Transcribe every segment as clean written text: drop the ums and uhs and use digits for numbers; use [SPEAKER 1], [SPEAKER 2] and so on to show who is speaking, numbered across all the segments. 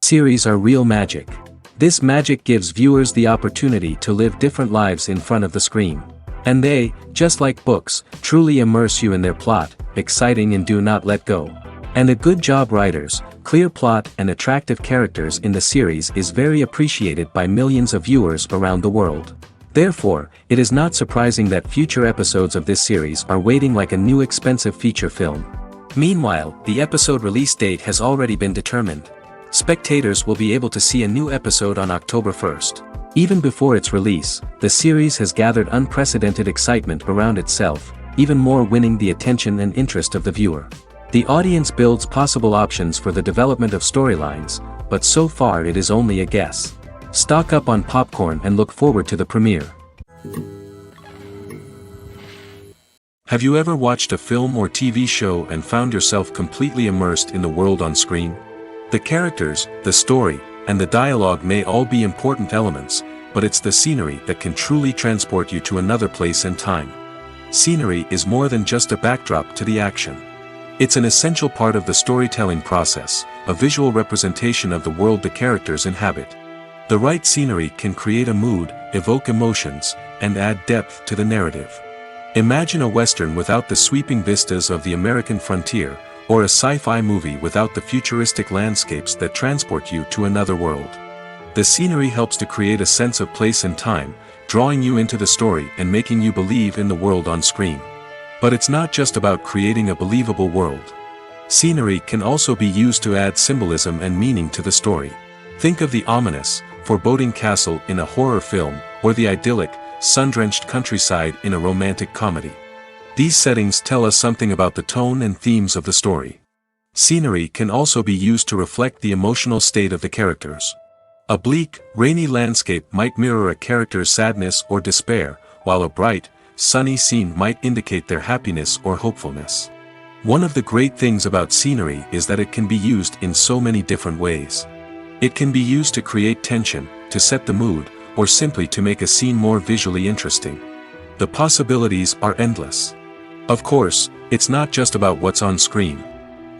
[SPEAKER 1] Series are real magic. This magic gives viewers the opportunity to live different lives in front of the screen. And they, just like books, truly immerse you in their plot, exciting and do not let go. And a good job writers, clear plot and attractive characters in the series is very appreciated by millions of viewers around the world. Therefore, it is not surprising that future episodes of this series are waiting like a new expensive feature film. Meanwhile, the episode release date has already been determined. Spectators will be able to see a new episode on October 1st. Even before its release, the series has gathered unprecedented excitement around itself, even more winning the attention and interest of the viewer. The audience builds possible options for the development of storylines, but so far it is only a guess. Stock up on popcorn and look forward to the premiere. Have you ever watched a film or TV show and found yourself completely immersed in the world on screen? The characters, the story, and the dialogue may all be important elements, but it's the scenery that can truly transport you to another place and time. Scenery is more than just a backdrop to the action. It's an essential part of the storytelling process, a visual representation of the world the characters inhabit. The right scenery can create a mood, evoke emotions, and add depth to the narrative. Imagine a Western without the sweeping vistas of the American frontier, or a sci-fi movie without the futuristic landscapes that transport you to another world. The scenery helps to create a sense of place and time, drawing you into the story and making you believe in the world on screen. But it's not just about creating a believable world. Scenery can also be used to add symbolism and meaning to the story. Think of the ominous, foreboding castle in a horror film, or the idyllic, sun-drenched countryside in a romantic comedy. These settings tell us something about the tone and themes of the story. Scenery can also be used to reflect the emotional state of the characters. A bleak, rainy landscape might mirror a character's sadness or despair, while a bright, sunny scene might indicate their happiness or hopefulness. One of the great things about scenery is that it can be used in so many different ways. It can be used to create tension, to set the mood, or simply to make a scene more visually interesting. The possibilities are endless. Of course, it's not just about what's on screen.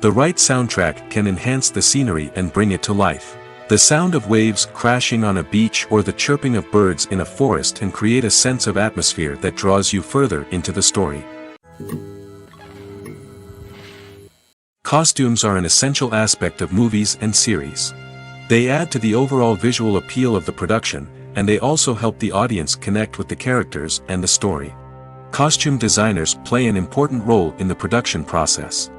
[SPEAKER 1] The right soundtrack can enhance the scenery and bring it to life. The sound of waves crashing on a beach or the chirping of birds in a forest can create a sense of atmosphere that draws you further into the story. Costumes are an essential aspect of movies and series. They add to the overall visual appeal of the production, and they also help the audience connect with the characters and the story. Costume designers play an important role in the production process.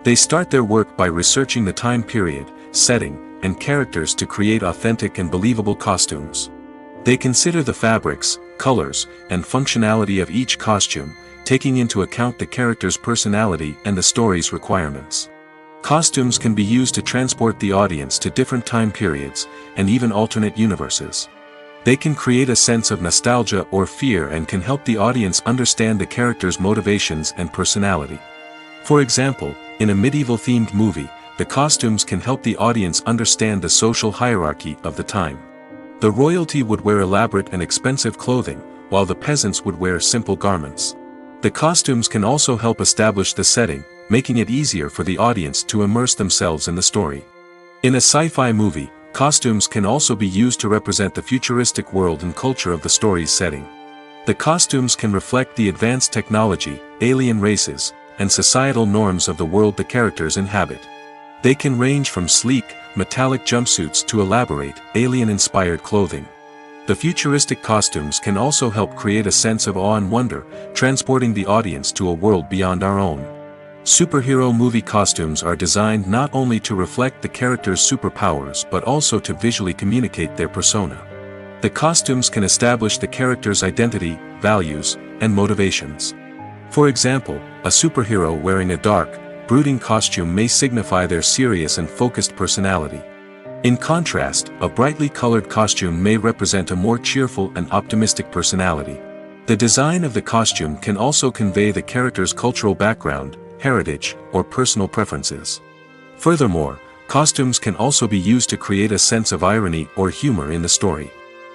[SPEAKER 1] They start their work by researching the time period, setting, and characters to create authentic and believable costumes. They consider the fabrics, colors, and functionality of each costume, taking into account the character's personality and the story's requirements. Costumes can be used to transport the audience to different time periods, and even alternate universes. They can create a sense of nostalgia or fear and can help the audience understand the character's motivations and personality. For example, in a medieval-themed movie, the costumes can help the audience understand the social hierarchy of the time. The royalty would wear elaborate and expensive clothing, while the peasants would wear simple garments. The costumes can also help establish the setting, making it easier for the audience to immerse themselves in the story. In a sci-fi movie, costumes can also be used to represent the futuristic world and culture of the story's setting. The costumes can reflect the advanced technology, alien races, and societal norms of the world the characters inhabit. They can range from sleek, metallic jumpsuits to elaborate, alien-inspired clothing. The futuristic costumes can also help create a sense of awe and wonder, transporting the audience to a world beyond our own. Superhero movie costumes are designed not only to reflect the character's superpowers but also to visually communicate their persona. The costumes can establish the character's identity, values, and motivations. For example, a superhero wearing a dark, brooding costume may signify their serious and focused personality. In contrast, a brightly colored costume may represent a more cheerful and optimistic personality. The design of the costume can also convey the character's cultural background, heritage, or personal preferences. Furthermore, costumes can also be used to create a sense of irony or humor in the story.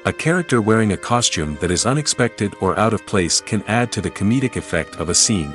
[SPEAKER 1] A character wearing a costume that is unexpected or out of place can add to the comedic effect of a scene.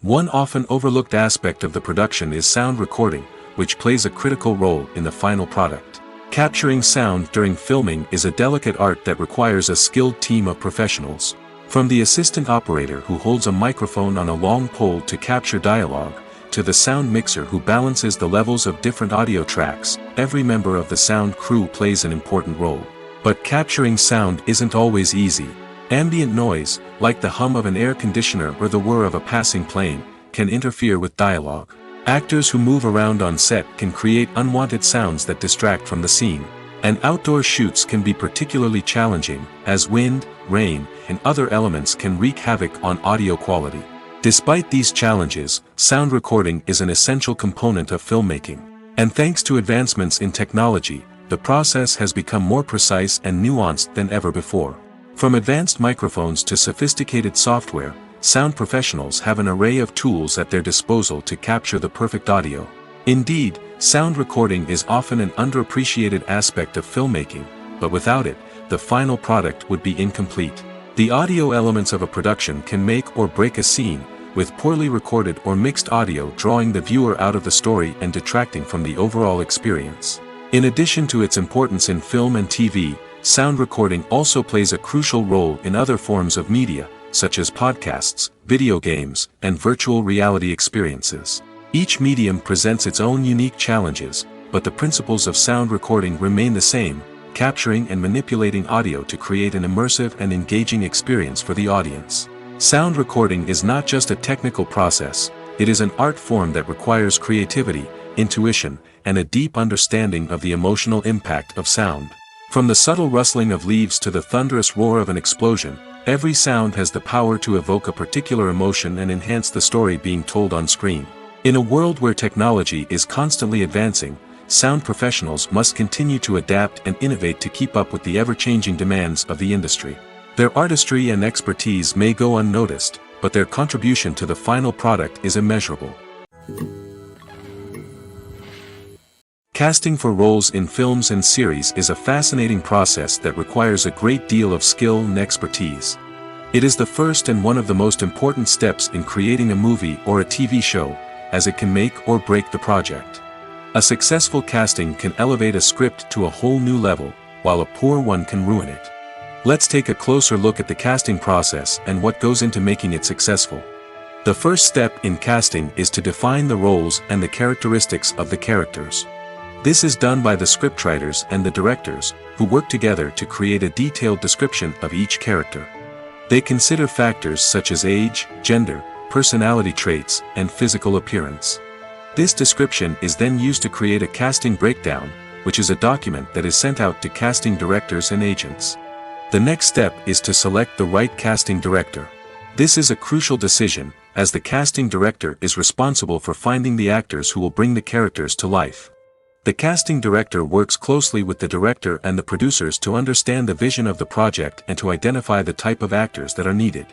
[SPEAKER 1] One often overlooked aspect of the production is sound recording, which plays a critical role in the final product. Capturing sound during filming is a delicate art that requires a skilled team of professionals. From the assistant operator who holds a microphone on a long pole to capture dialogue, to the sound mixer who balances the levels of different audio tracks, every member of the sound crew plays an important role. But capturing sound isn't always easy. Ambient noise, like the hum of an air conditioner or the whir of a passing plane, can interfere with dialogue. Actors who move around on set can create unwanted sounds that distract from the scene. And outdoor shoots can be particularly challenging, as wind, rain, and other elements can wreak havoc on audio quality. Despite these challenges, sound recording is an essential component of filmmaking. And thanks to advancements in technology, the process has become more precise and nuanced than ever before. From advanced microphones to sophisticated software, sound professionals have an array of tools at their disposal to capture the perfect audio. Indeed, sound recording is often an underappreciated aspect of filmmaking, but without it, the final product would be incomplete. The audio elements of a production can make or break a scene, with poorly recorded or mixed audio drawing the viewer out of the story and detracting from the overall experience. In addition to its importance in film and TV, sound recording also plays a crucial role in other forms of media, such as podcasts, video games, and virtual reality experiences. Each medium presents its own unique challenges, but the principles of sound recording remain the same, capturing and manipulating audio to create an immersive and engaging experience for the audience. Sound recording is not just a technical process, it is an art form that requires creativity, intuition, and a deep understanding of the emotional impact of sound. From the subtle rustling of leaves to the thunderous roar of an explosion, every sound has the power to evoke a particular emotion and enhance the story being told on screen. In a world where technology is constantly advancing, sound professionals must continue to adapt and innovate to keep up with the ever-changing demands of the industry. Their artistry and expertise may go unnoticed, but their contribution to the final product is immeasurable. Casting for roles in films and series is a fascinating process that requires a great deal of skill and expertise. It is the first and one of the most important steps in creating a movie or a TV show, as it can make or break the project. A successful casting can elevate a script to a whole new level, while a poor one can ruin it. Let's take a closer look at the casting process and what goes into making it successful. The first step in casting is to define the roles and the characteristics of the characters. This is done by the scriptwriters and the directors, who work together to create a detailed description of each character. They consider factors such as age, gender, personality traits, and physical appearance. This description is then used to create a casting breakdown, which is a document that is sent out to casting directors and agents. The next step is to select the right casting director. This is a crucial decision, as the casting director is responsible for finding the actors who will bring the characters to life. The casting director works closely with the director and the producers to understand the vision of the project and to identify the type of actors that are needed.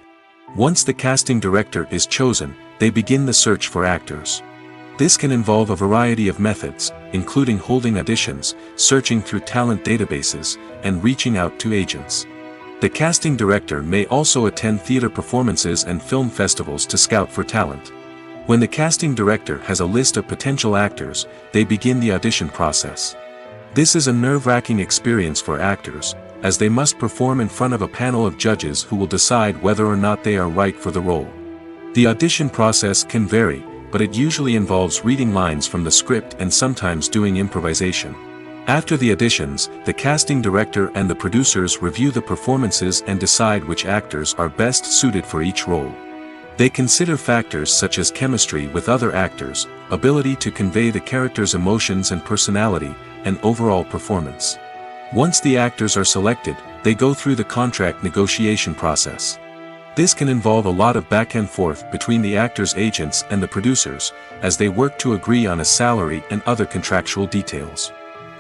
[SPEAKER 1] Once the casting director is chosen, they begin the search for actors. This can involve a variety of methods, including holding auditions, searching through talent databases, and reaching out to agents. The casting director may also attend theater performances and film festivals to scout for talent. When the casting director has a list of potential actors, they begin the audition process. This is a nerve-wracking experience for actors, as they must perform in front of a panel of judges who will decide whether or not they are right for the role. The audition process can vary, but it usually involves reading lines from the script and sometimes doing improvisation. After the auditions, the casting director and the producers review the performances and decide which actors are best suited for each role. They consider factors such as chemistry with other actors, ability to convey the character's emotions and personality, and overall performance. Once the actors are selected, they go through the contract negotiation process. This can involve a lot of back and forth between the actors' agents and the producers, as they work to agree on a salary and other contractual details.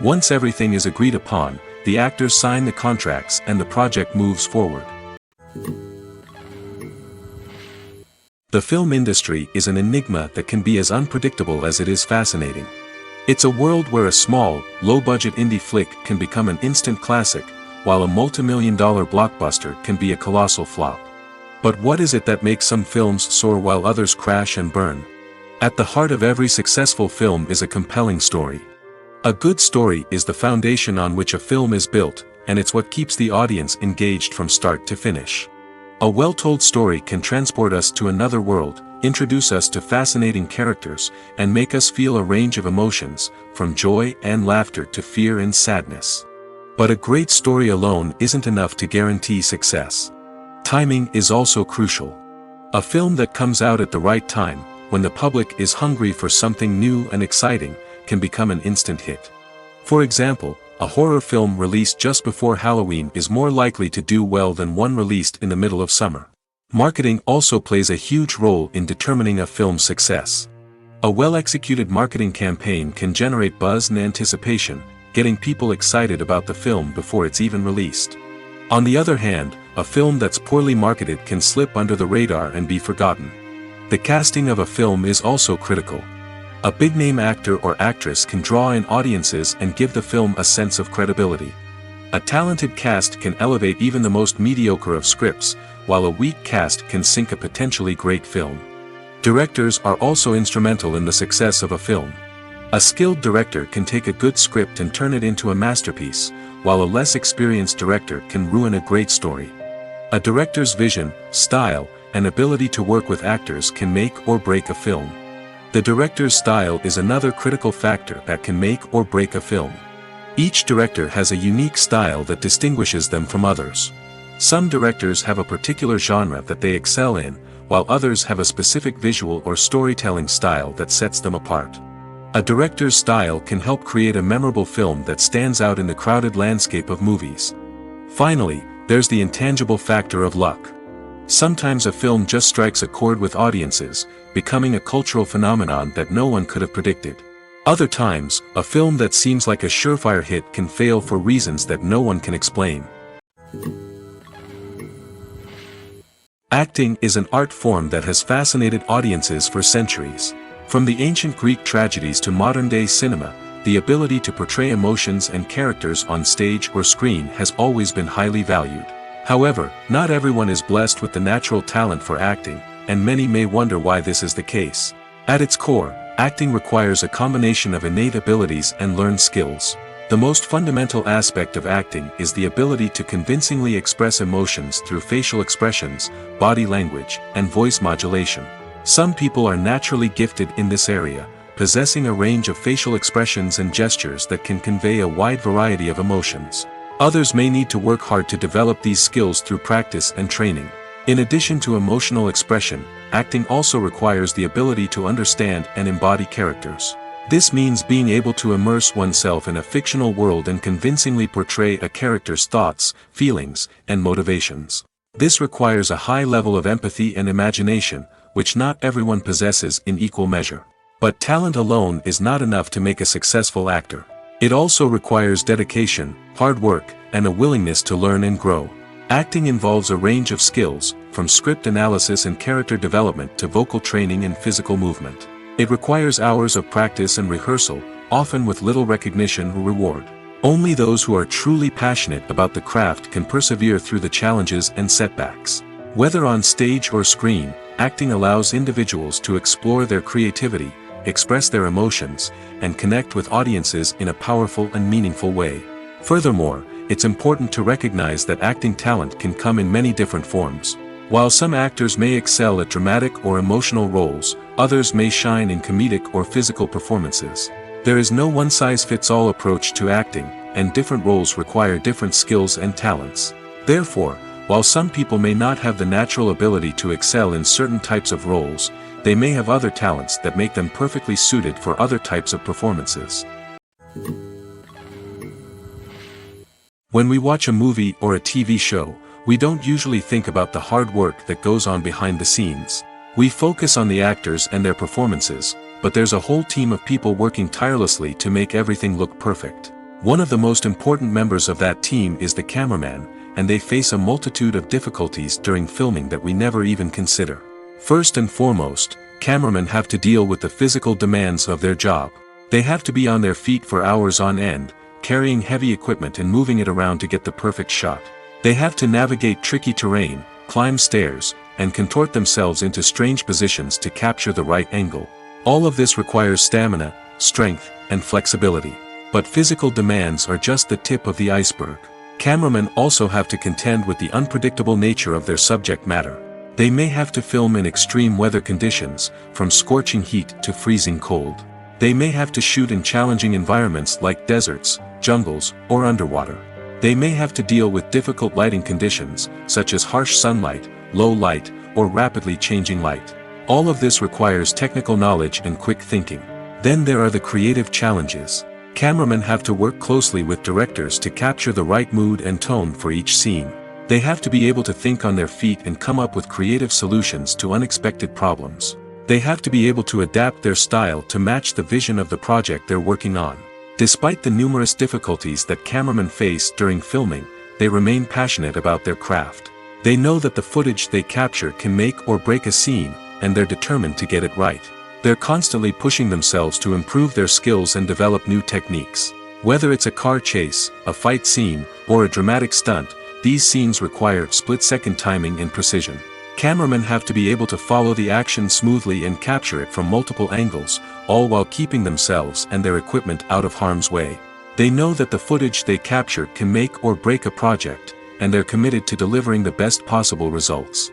[SPEAKER 1] Once everything is agreed upon, the actors sign the contracts and the project moves forward. The film industry is an enigma that can be as unpredictable as it is fascinating. It's a world where a small, low-budget indie flick can become an instant classic, while a multi-million-dollar blockbuster can be a colossal flop. But what is it that makes some films soar while others crash and burn? At the heart of every successful film is a compelling story. A good story is the foundation on which a film is built, and it's what keeps the audience engaged from start to finish. A well-told story can transport us to another world, introduce us to fascinating characters, and make us feel a range of emotions, from joy and laughter to fear and sadness. But a great story alone isn't enough to guarantee success. Timing is also crucial. A film that comes out at the right time, when the public is hungry for something new and exciting, can become an instant hit. For example, a horror film released just before Halloween is more likely to do well than one released in the middle of summer. Marketing also plays a huge role in determining a film's success. A well-executed marketing campaign can generate buzz and anticipation, getting people excited about the film before it's even released. On the other hand, a film that's poorly marketed can slip under the radar and be forgotten. The casting of a film is also critical. A big-name actor or actress can draw in audiences and give the film a sense of credibility. A talented cast can elevate even the most mediocre of scripts, while a weak cast can sink a potentially great film. Directors are also instrumental in the success of a film. A skilled director can take a good script and turn it into a masterpiece, while a less experienced director can ruin a great story. A director's vision, style, and ability to work with actors can make or break a film. The director's style is another critical factor that can make or break a film. Each director has a unique style that distinguishes them from others. Some directors have a particular genre that they excel in, while others have a specific visual or storytelling style that sets them apart. A director's style can help create a memorable film that stands out in the crowded landscape of movies. Finally, there's the intangible factor of luck. Sometimes a film just strikes a chord with audiences, becoming a cultural phenomenon that no one could have predicted. Other times, a film that seems like a surefire hit can fail for reasons that no one can explain. Acting is an art form that has fascinated audiences for centuries. From the ancient Greek tragedies to modern-day cinema, the ability to portray emotions and characters on stage or screen has always been highly valued. However, not everyone is blessed with the natural talent for acting, and many may wonder why this is the case. At its core, acting requires a combination of innate abilities and learned skills. The most fundamental aspect of acting is the ability to convincingly express emotions through facial expressions, body language, and voice modulation. Some people are naturally gifted in this area, possessing a range of facial expressions and gestures that can convey a wide variety of emotions. Others may need to work hard to develop these skills through practice and training. In addition to emotional expression, acting also requires the ability to understand and embody characters. This means being able to immerse oneself in a fictional world and convincingly portray a character's thoughts, feelings, and motivations. This requires a high level of empathy and imagination, which not everyone possesses in equal measure. But talent alone is not enough to make a successful actor. It also requires dedication, hard work, and a willingness to learn and grow. Acting involves a range of skills, from script analysis and character development to vocal training and physical movement. It requires hours of practice and rehearsal, often with little recognition or reward. Only those who are truly passionate about the craft can persevere through the challenges and setbacks. Whether on stage or screen, acting allows individuals to explore their creativity, express their emotions, and connect with audiences in a powerful and meaningful way. Furthermore, it's important to recognize that acting talent can come in many different forms. While some actors may excel at dramatic or emotional roles, others may shine in comedic or physical performances. There is no one-size-fits-all approach to acting, and different roles require different skills and talents. Therefore, while some people may not have the natural ability to excel in certain types of roles, they may have other talents that make them perfectly suited for other types of performances. When we watch a movie or a TV show, we don't usually think about the hard work that goes on behind the scenes. We focus on the actors and their performances, but there's a whole team of people working tirelessly to make everything look perfect. One of the most important members of that team is the cameraman, and they face a multitude of difficulties during filming that we never even consider. First and foremost, cameramen have to deal with the physical demands of their job. They have to be on their feet for hours on end, carrying heavy equipment and moving it around to get the perfect shot. They have to navigate tricky terrain, climb stairs, and contort themselves into strange positions to capture the right angle. All of this requires stamina, strength, and flexibility. But physical demands are just the tip of the iceberg. Cameramen also have to contend with the unpredictable nature of their subject matter. They may have to film in extreme weather conditions, from scorching heat to freezing cold. They may have to shoot in challenging environments like deserts, jungles, or underwater. They may have to deal with difficult lighting conditions, such as harsh sunlight, low light, or rapidly changing light. All of this requires technical knowledge and quick thinking. Then there are the creative challenges. Cameramen have to work closely with directors to capture the right mood and tone for each scene. They have to be able to think on their feet and come up with creative solutions to unexpected problems. They have to be able to adapt their style to match the vision of the project they're working on. Despite the numerous difficulties that cameramen face during filming, they remain passionate about their craft. They know that the footage they capture can make or break a scene, and they're determined to get it right. They're constantly pushing themselves to improve their skills and develop new techniques. Whether it's a car chase, a fight scene, or a dramatic stunt, these scenes require split-second timing and precision. Cameramen have to be able to follow the action smoothly and capture it from multiple angles, all while keeping themselves and their equipment out of harm's way. They know that the footage they capture can make or break a project, and they're committed to delivering the best possible results.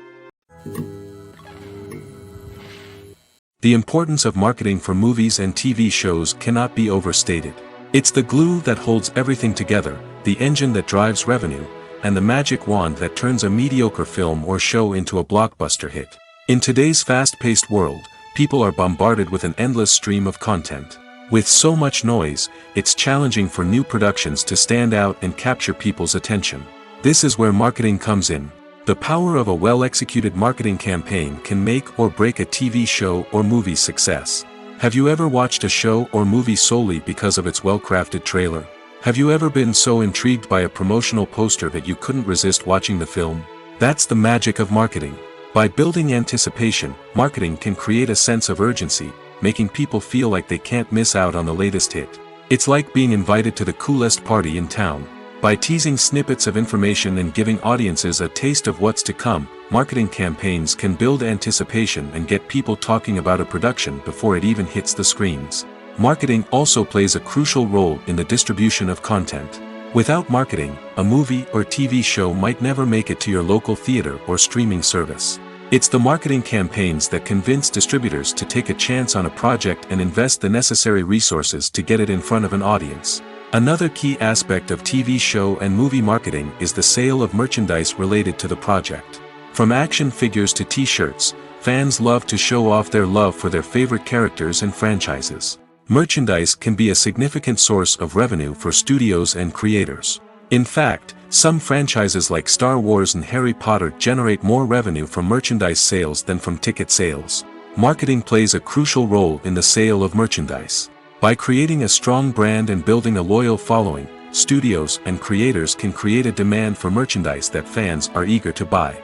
[SPEAKER 1] The importance of marketing for movies and TV shows cannot be overstated. It's the glue that holds everything together, the engine that drives revenue, and the magic wand that turns a mediocre film or show into a blockbuster hit. In today's fast-paced world, people are bombarded with an endless stream of content. With so much noise, it's challenging for new productions to stand out and capture people's attention. This is where marketing comes in. The power of a well-executed marketing campaign can make or break a TV show or movie's success. Have you ever watched a show or movie solely because of its well-crafted trailer? Have you ever been so intrigued by a promotional poster that you couldn't resist watching the film? That's the magic of marketing. By building anticipation, marketing can create a sense of urgency, making people feel like they can't miss out on the latest hit. It's like being invited to the coolest party in town. By teasing snippets of information and giving audiences a taste of what's to come, marketing campaigns can build anticipation and get people talking about a production before it even hits the screens. Marketing also plays a crucial role in the distribution of content. Without marketing, a movie or TV show might never make it to your local theater or streaming service. It's the marketing campaigns that convince distributors to take a chance on a project and invest the necessary resources to get it in front of an audience. Another key aspect of TV show and movie marketing is the sale of merchandise related to the project. From action figures to t-shirts, fans love to show off their love for their favorite characters and franchises. Merchandise can be a significant source of revenue for studios and creators. In fact, some franchises like Star Wars and Harry Potter generate more revenue from merchandise sales than from ticket sales. Marketing plays a crucial role in the sale of merchandise. By creating a strong brand and building a loyal following, studios and creators can create a demand for merchandise that fans are eager to buy.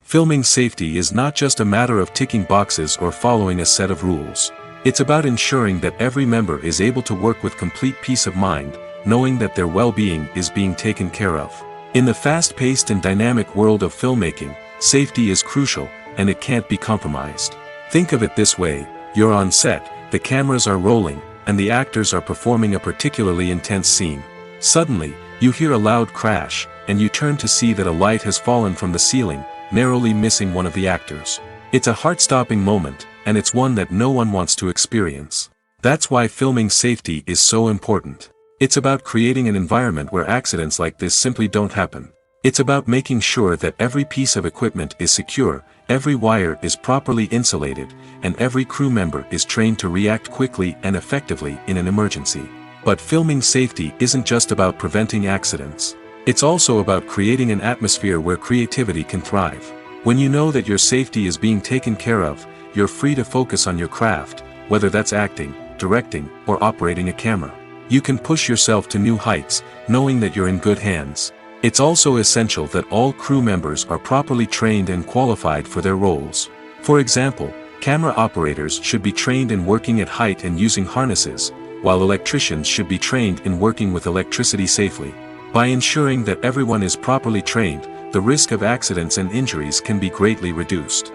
[SPEAKER 1] Filming safety is not just a matter of ticking boxes or following a set of rules. It's about ensuring that every member is able to work with complete peace of mind, knowing that their well-being is being taken care of. In the fast-paced and dynamic world of filmmaking, safety is crucial, and it can't be compromised. Think of it this way: you're on set, the cameras are rolling, and the actors are performing a particularly intense scene. Suddenly, you hear a loud crash, and you turn to see that a light has fallen from the ceiling, narrowly missing one of the actors. It's a heart-stopping moment, and it's one that no one wants to experience. That's why filming safety is so important. It's about creating an environment where accidents like this simply don't happen. It's about making sure that every piece of equipment is secure, every wire is properly insulated, and every crew member is trained to react quickly and effectively in an emergency. But filming safety isn't just about preventing accidents. It's also about creating an atmosphere where creativity can thrive. When you know that your safety is being taken care of, you're free to focus on your craft, whether that's acting, directing, or operating a camera. You can push yourself to new heights, knowing that you're in good hands. It's also essential that all crew members are properly trained and qualified for their roles. For example, camera operators should be trained in working at height and using harnesses, while electricians should be trained in working with electricity safely. By ensuring that everyone is properly trained, the risk of accidents and injuries can be greatly reduced.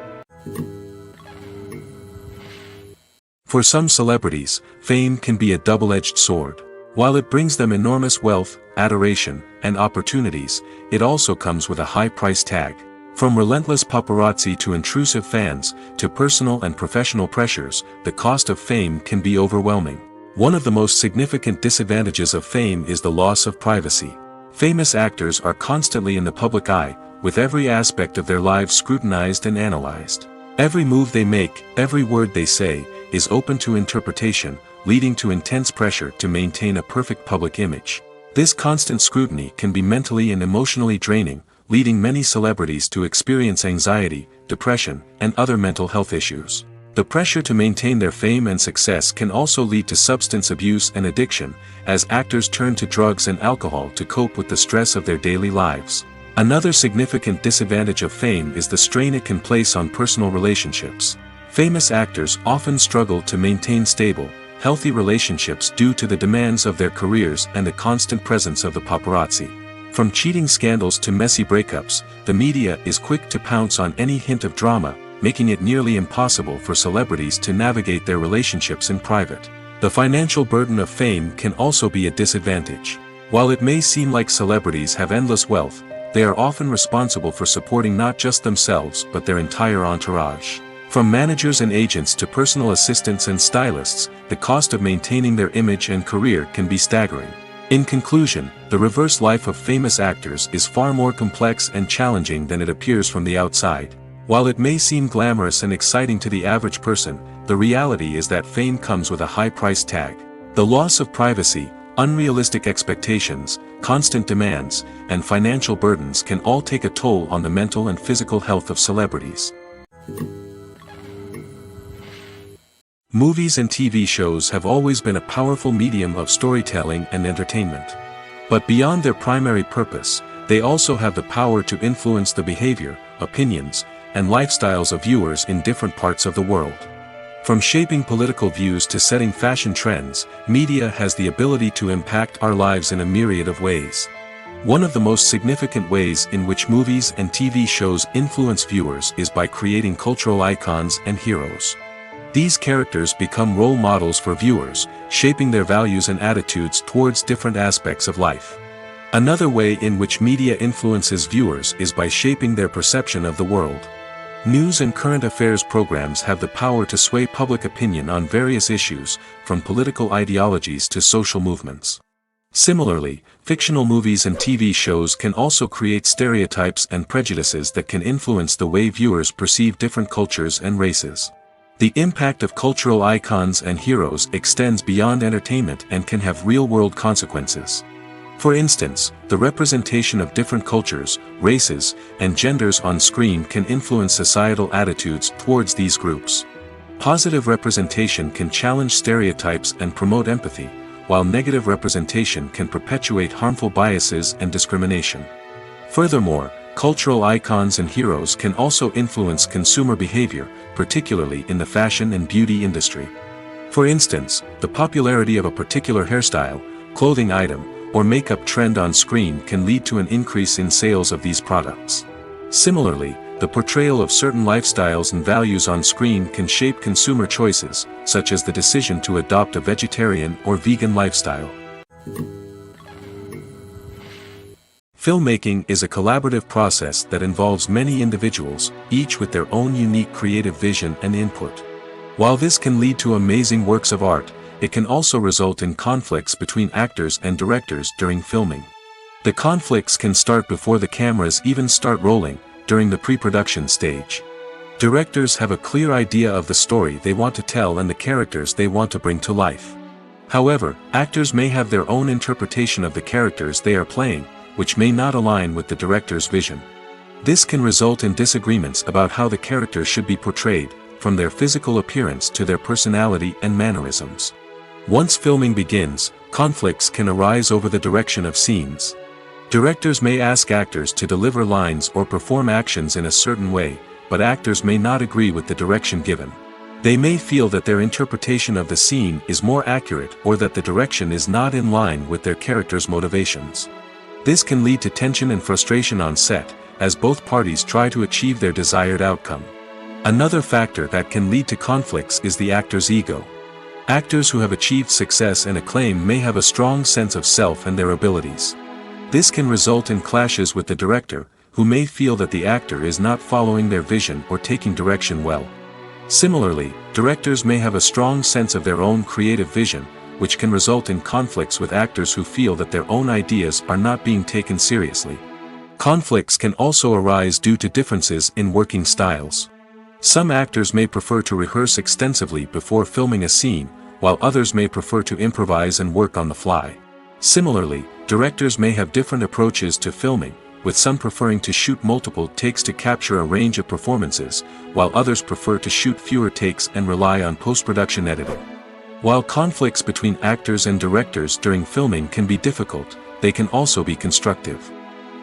[SPEAKER 1] For some celebrities, fame can be a double-edged sword. While it brings them enormous wealth, adoration, and opportunities, it also comes with a high price tag. From relentless paparazzi to intrusive fans, to personal and professional pressures, the cost of fame can be overwhelming. One of the most significant disadvantages of fame is the loss of privacy. Famous actors are constantly in the public eye, with every aspect of their lives scrutinized and analyzed. Every move they make, every word they say, is open to interpretation, leading to intense pressure to maintain a perfect public image. This constant scrutiny can be mentally and emotionally draining, leading many celebrities to experience anxiety, depression, and other mental health issues. The pressure to maintain their fame and success can also lead to substance abuse and addiction, as actors turn to drugs and alcohol to cope with the stress of their daily lives. Another significant disadvantage of fame is the strain it can place on personal relationships. Famous actors often struggle to maintain stable, healthy relationships due to the demands of their careers and the constant presence of the paparazzi. From cheating scandals to messy breakups, the media is quick to pounce on any hint of drama, making it nearly impossible for celebrities to navigate their relationships in private. The financial burden of fame can also be a disadvantage. While it may seem like celebrities have endless wealth, they are often responsible for supporting not just themselves but their entire entourage. From managers and agents to personal assistants and stylists, the cost of maintaining their image and career can be staggering. In conclusion, the reverse life of famous actors is far more complex and challenging than it appears from the outside. While it may seem glamorous and exciting to the average person, the reality is that fame comes with a high price tag. The loss of privacy, unrealistic expectations, constant demands, and financial burdens can all take a toll on the mental and physical health of celebrities. Movies and TV shows have always been a powerful medium of storytelling and entertainment. But beyond their primary purpose, they also have the power to influence the behavior, opinions, and lifestyles of viewers in different parts of the world. From shaping political views to setting fashion trends, media has the ability to impact our lives in a myriad of ways. One of the most significant ways in which movies and TV shows influence viewers is by creating cultural icons and heroes. These characters become role models for viewers, shaping their values and attitudes towards different aspects of life. Another way in which media influences viewers is by shaping their perception of the world. News and current affairs programs have the power to sway public opinion on various issues, from political ideologies to social movements. Similarly, fictional movies and TV shows can also create stereotypes and prejudices that can influence the way viewers perceive different cultures and races. The impact of cultural icons and heroes extends beyond entertainment and can have real-world consequences. For instance, the representation of different cultures, races, and genders on screen can influence societal attitudes towards these groups. Positive representation can challenge stereotypes and promote empathy, while negative representation can perpetuate harmful biases and discrimination. Furthermore, cultural icons and heroes can also influence consumer behavior, particularly in the fashion and beauty industry. For instance, the popularity of a particular hairstyle, clothing item, or makeup trend on screen can lead to an increase in sales of these products. Similarly, the portrayal of certain lifestyles and values on screen can shape consumer choices, such as the decision to adopt a vegetarian or vegan lifestyle. Filmmaking is a collaborative process that involves many individuals, each with their own unique creative vision and input. While this can lead to amazing works of art, it can also result in conflicts between actors and directors during filming. The conflicts can start before the cameras even start rolling, during the pre-production stage. Directors have a clear idea of the story they want to tell and the characters they want to bring to life. However, actors may have their own interpretation of the characters they are playing, which may not align with the director's vision. This can result in disagreements about how the characters should be portrayed, from their physical appearance to their personality and mannerisms. Once filming begins, conflicts can arise over the direction of scenes. Directors may ask actors to deliver lines or perform actions in a certain way, but actors may not agree with the direction given. They may feel that their interpretation of the scene is more accurate or that the direction is not in line with their character's motivations. This can lead to tension and frustration on set, as both parties try to achieve their desired outcome. Another factor that can lead to conflicts is the actor's ego. Actors who have achieved success and acclaim may have a strong sense of self and their abilities. This can result in clashes with the director, who may feel that the actor is not following their vision or taking direction well. Similarly, directors may have a strong sense of their own creative vision, which can result in conflicts with actors who feel that their own ideas are not being taken seriously. Conflicts can also arise due to differences in working styles. Some actors may prefer to rehearse extensively before filming a scene, while others may prefer to improvise and work on the fly. Similarly, directors may have different approaches to filming, with some preferring to shoot multiple takes to capture a range of performances, while others prefer to shoot fewer takes and rely on post-production editing. While conflicts between actors and directors during filming can be difficult, they can also be constructive.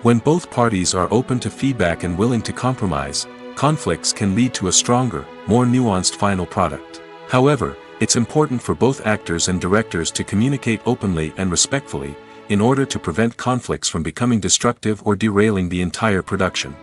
[SPEAKER 1] When both parties are open to feedback and willing to compromise, conflicts can lead to a stronger, more nuanced final product. However, it's important for both actors and directors to communicate openly and respectfully, in order to prevent conflicts from becoming destructive or derailing the entire production.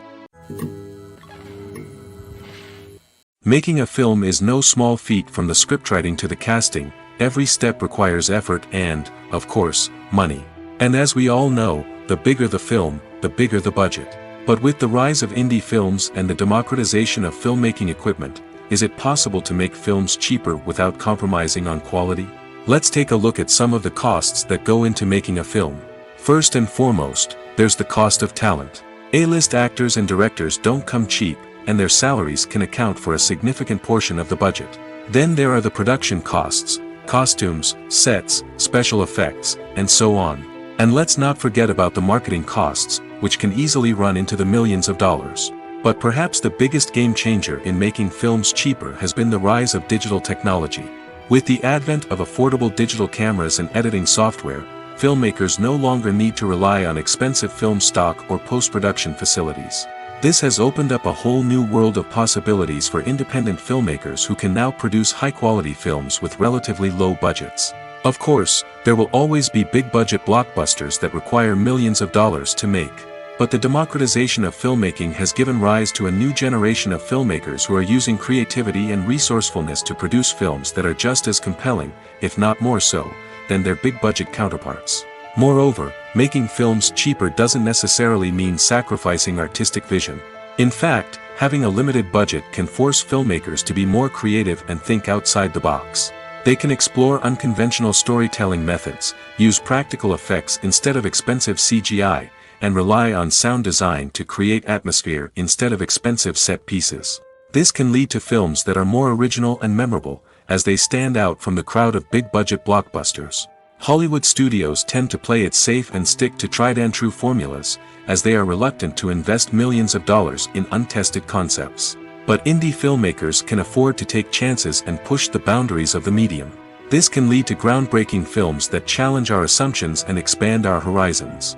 [SPEAKER 1] Making a film is no small feat. From the scriptwriting to the casting, every step requires effort and, of course, money. And as we all know, the bigger the film, the bigger the budget. But with the rise of indie films and the democratization of filmmaking equipment, is it possible to make films cheaper without compromising on quality? Let's take a look at some of the costs that go into making a film. First and foremost, there's the cost of talent. A-list actors and directors don't come cheap, and their salaries can account for a significant portion of the budget. Then there are the production costs, costumes, sets, special effects, and so on. And let's not forget about the marketing costs, which can easily run into the millions of dollars. But perhaps the biggest game changer in making films cheaper has been the rise of digital technology. With the advent of affordable digital cameras and editing software, filmmakers no longer need to rely on expensive film stock or post-production facilities. This has opened up a whole new world of possibilities for independent filmmakers who can now produce high-quality films with relatively low budgets. Of course, there will always be big-budget blockbusters that require millions of dollars to make. But the democratization of filmmaking has given rise to a new generation of filmmakers who are using creativity and resourcefulness to produce films that are just as compelling, if not more so, than their big-budget counterparts. Moreover, making films cheaper doesn't necessarily mean sacrificing artistic vision. In fact, having a limited budget can force filmmakers to be more creative and think outside the box. They can explore unconventional storytelling methods, use practical effects instead of expensive CGI, and rely on sound design to create atmosphere instead of expensive set pieces. This can lead to films that are more original and memorable, as they stand out from the crowd of big-budget blockbusters. Hollywood studios tend to play it safe and stick to tried-and-true formulas, as they are reluctant to invest millions of dollars in untested concepts. But indie filmmakers can afford to take chances and push the boundaries of the medium. This can lead to groundbreaking films that challenge our assumptions and expand our horizons.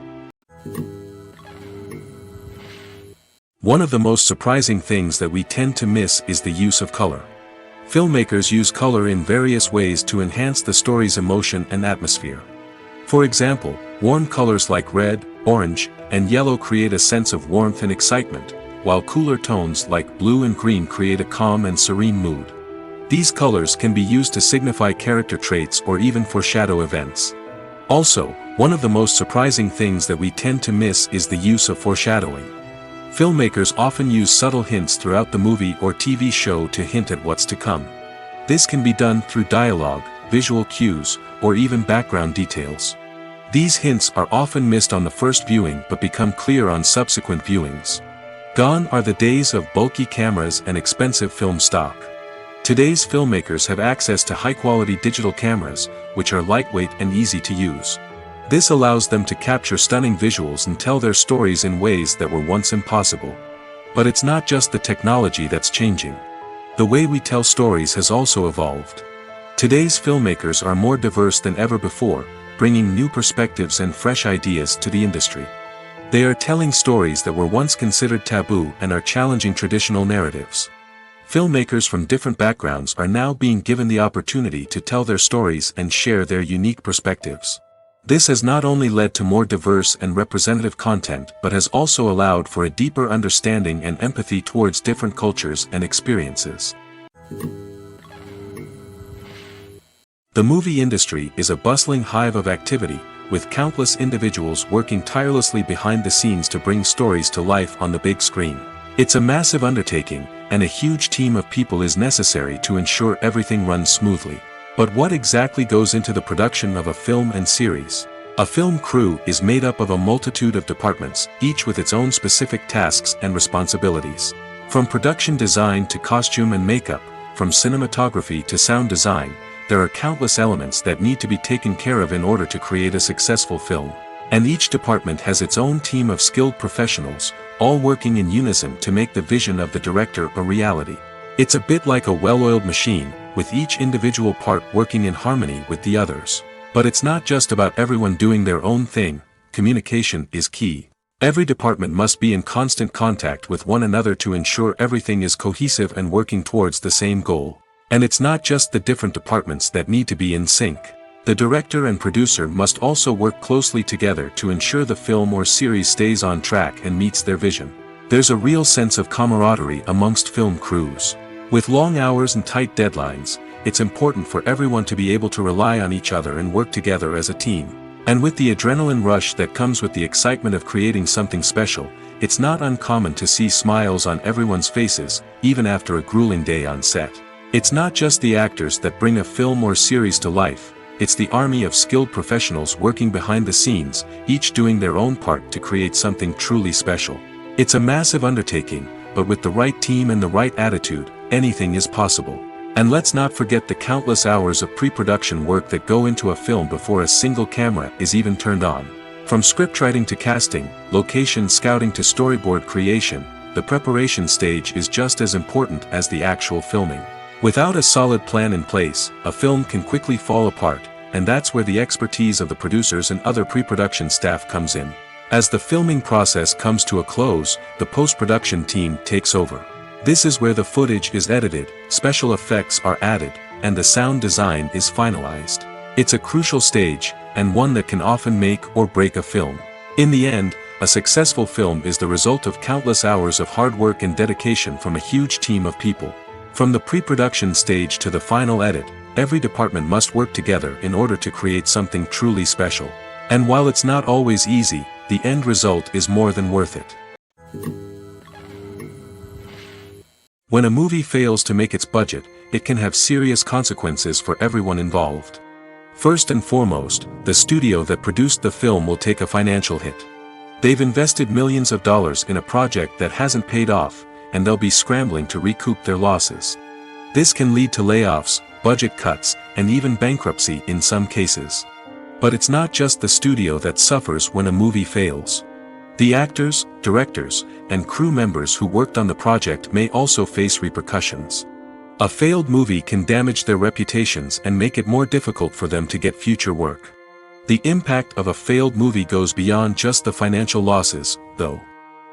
[SPEAKER 1] One of the most surprising things that we tend to miss is the use of color. Filmmakers use color in various ways to enhance the story's emotion and atmosphere. For example, warm colors like red, orange, and yellow create a sense of warmth and excitement, while cooler tones like blue and green create a calm and serene mood. These colors can be used to signify character traits or even foreshadow events. Also, one of the most surprising things that we tend to miss is the use of foreshadowing. Filmmakers often use subtle hints throughout the movie or TV show to hint at what's to come. This can be done through dialogue, visual cues, or even background details. These hints are often missed on the first viewing but become clear on subsequent viewings. Gone are the days of bulky cameras and expensive film stock. Today's filmmakers have access to high-quality digital cameras, which are lightweight and easy to use. This allows them to capture stunning visuals and tell their stories in ways that were once impossible. But it's not just the technology that's changing. The way we tell stories has also evolved. Today's filmmakers are more diverse than ever before, bringing new perspectives and fresh ideas to the industry. They are telling stories that were once considered taboo and are challenging traditional narratives. Filmmakers from different backgrounds are now being given the opportunity to tell their stories and share their unique perspectives. This has not only led to more diverse and representative content but has also allowed for a deeper understanding and empathy towards different cultures and experiences. The movie industry is a bustling hive of activity, with countless individuals working tirelessly behind the scenes to bring stories to life on the big screen. It's a massive undertaking, and a huge team of people is necessary to ensure everything runs smoothly. But what exactly goes into the production of a film and series? A film crew is made up of a multitude of departments, each with its own specific tasks and responsibilities. From production design to costume and makeup, from cinematography to sound design, there are countless elements that need to be taken care of in order to create a successful film. And each department has its own team of skilled professionals, all working in unison to make the vision of the director a reality. It's a bit like a well-oiled machine, with each individual part working in harmony with the others. But it's not just about everyone doing their own thing. Communication is key. Every department must be in constant contact with one another to ensure everything is cohesive and working towards the same goal. And it's not just the different departments that need to be in sync. The director and producer must also work closely together to ensure the film or series stays on track and meets their vision. There's a real sense of camaraderie amongst film crews. With long hours and tight deadlines, it's important for everyone to be able to rely on each other and work together as a team. And with the adrenaline rush that comes with the excitement of creating something special, it's not uncommon to see smiles on everyone's faces, even after a grueling day on set. It's not just the actors that bring a film or series to life, it's the army of skilled professionals working behind the scenes, each doing their own part to create something truly special. It's a massive undertaking, but with the right team and the right attitude, anything is possible. And let's not forget the countless hours of pre-production work that go into a film before a single camera is even turned on. From scriptwriting to casting, location scouting to storyboard creation, the preparation stage is just as important as the actual filming. Without a solid plan in place, a film can quickly fall apart, and that's where the expertise of the producers and other pre-production staff comes in. As the filming process comes to a close, the post-production team takes over. This is where the footage is edited, special effects are added, and the sound design is finalized. It's a crucial stage, and one that can often make or break a film. In the end, a successful film is the result of countless hours of hard work and dedication from a huge team of people. From the pre-production stage to the final edit, every department must work together in order to create something truly special. And while it's not always easy, the end result is more than worth it. When a movie fails to make its budget, it can have serious consequences for everyone involved. First and foremost, the studio that produced the film will take a financial hit. They've invested millions of dollars in a project that hasn't paid off, and they'll be scrambling to recoup their losses. This can lead to layoffs, budget cuts, and even bankruptcy in some cases. But it's not just the studio that suffers when a movie fails. The actors, directors, and crew members who worked on the project may also face repercussions. A failed movie can damage their reputations and make it more difficult for them to get future work. The impact of a failed movie goes beyond just the financial losses, though.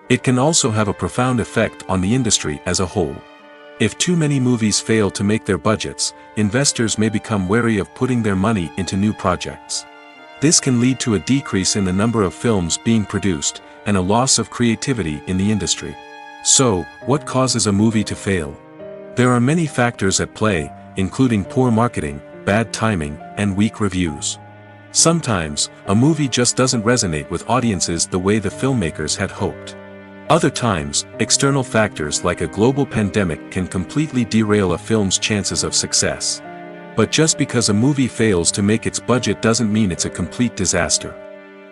[SPEAKER 1] It can also have a profound effect on the industry as a whole. If too many movies fail to make their budgets, investors may become wary of putting their money into new projects. This can lead to a decrease in the number of films being produced, and a loss of creativity in the industry. So, what causes a movie to fail? There are many factors at play, including poor marketing, bad timing, and weak reviews. Sometimes, a movie just doesn't resonate with audiences the way the filmmakers had hoped. Other times, external factors like a global pandemic can completely derail a film's chances of success. But just because a movie fails to make its budget doesn't mean it's a complete disaster.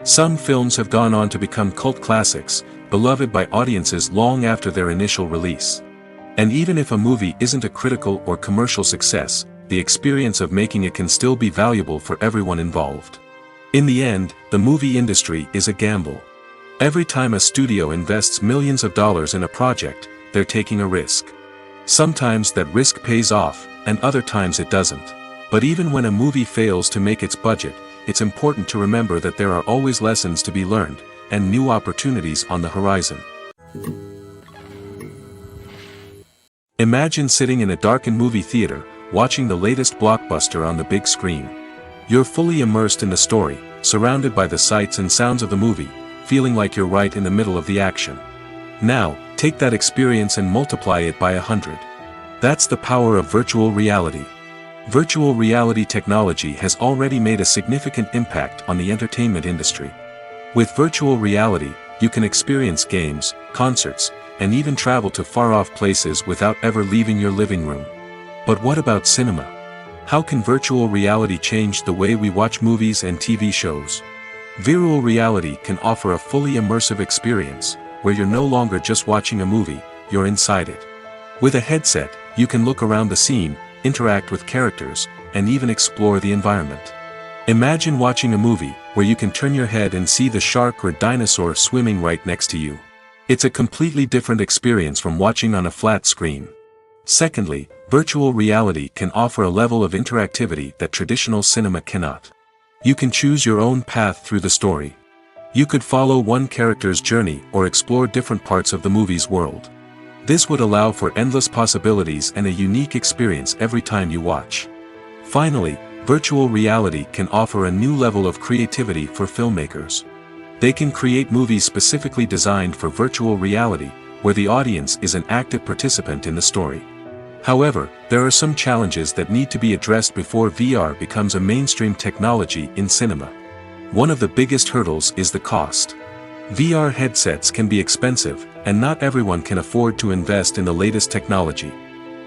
[SPEAKER 1] Some films have gone on to become cult classics, beloved by audiences long after their initial release. And even if a movie isn't a critical or commercial success, the experience of making it can still be valuable for everyone involved. In the end, the movie industry is a gamble. Every time a studio invests millions of dollars in a project, they're taking a risk. Sometimes that risk pays off, and other times it doesn't. But even when a movie fails to make its budget, it's important to remember that there are always lessons to be learned, and new opportunities on the horizon. Imagine sitting in a darkened movie theater, watching the latest blockbuster on the big screen. You're fully immersed in the story, surrounded by the sights and sounds of the movie, feeling like you're right in the middle of the action. Now, take that experience and multiply it by 100. That's the power of virtual reality. Virtual reality technology has already made a significant impact on the entertainment industry. With virtual reality, you can experience games, concerts, and even travel to far-off places without ever leaving your living room. But what about cinema? How can virtual reality change the way we watch movies and TV shows? Virtual reality can offer a fully immersive experience, where you're no longer just watching a movie, you're inside it. With a headset, you can look around the scene, interact with characters, and even explore the environment. Imagine watching a movie, where you can turn your head and see the shark or dinosaur swimming right next to you. It's a completely different experience from watching on a flat screen. Secondly, virtual reality can offer a level of interactivity that traditional cinema cannot. You can choose your own path through the story. You could follow one character's journey or explore different parts of the movie's world. This would allow for endless possibilities and a unique experience every time you watch. Finally, virtual reality can offer a new level of creativity for filmmakers. They can create movies specifically designed for virtual reality, where the audience is an active participant in the story. However, there are some challenges that need to be addressed before VR becomes a mainstream technology in cinema. One of the biggest hurdles is the cost. VR headsets can be expensive, and not everyone can afford to invest in the latest technology.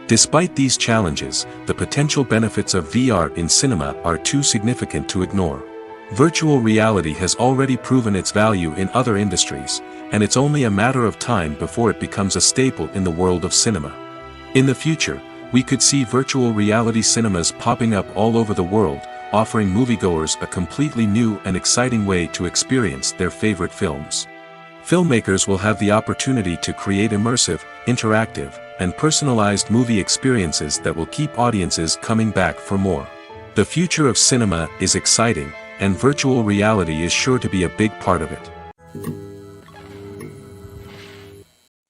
[SPEAKER 1] Despite these challenges, the potential benefits of VR in cinema are too significant to ignore. Virtual reality has already proven its value in other industries, and it's only a matter of time before it becomes a staple in the world of cinema. In the future, we could see virtual reality cinemas popping up all over the world, offering moviegoers a completely new and exciting way to experience their favorite films. Filmmakers will have the opportunity to create immersive, interactive, and personalized movie experiences that will keep audiences coming back for more. The future of cinema is exciting, and virtual reality is sure to be a big part of it.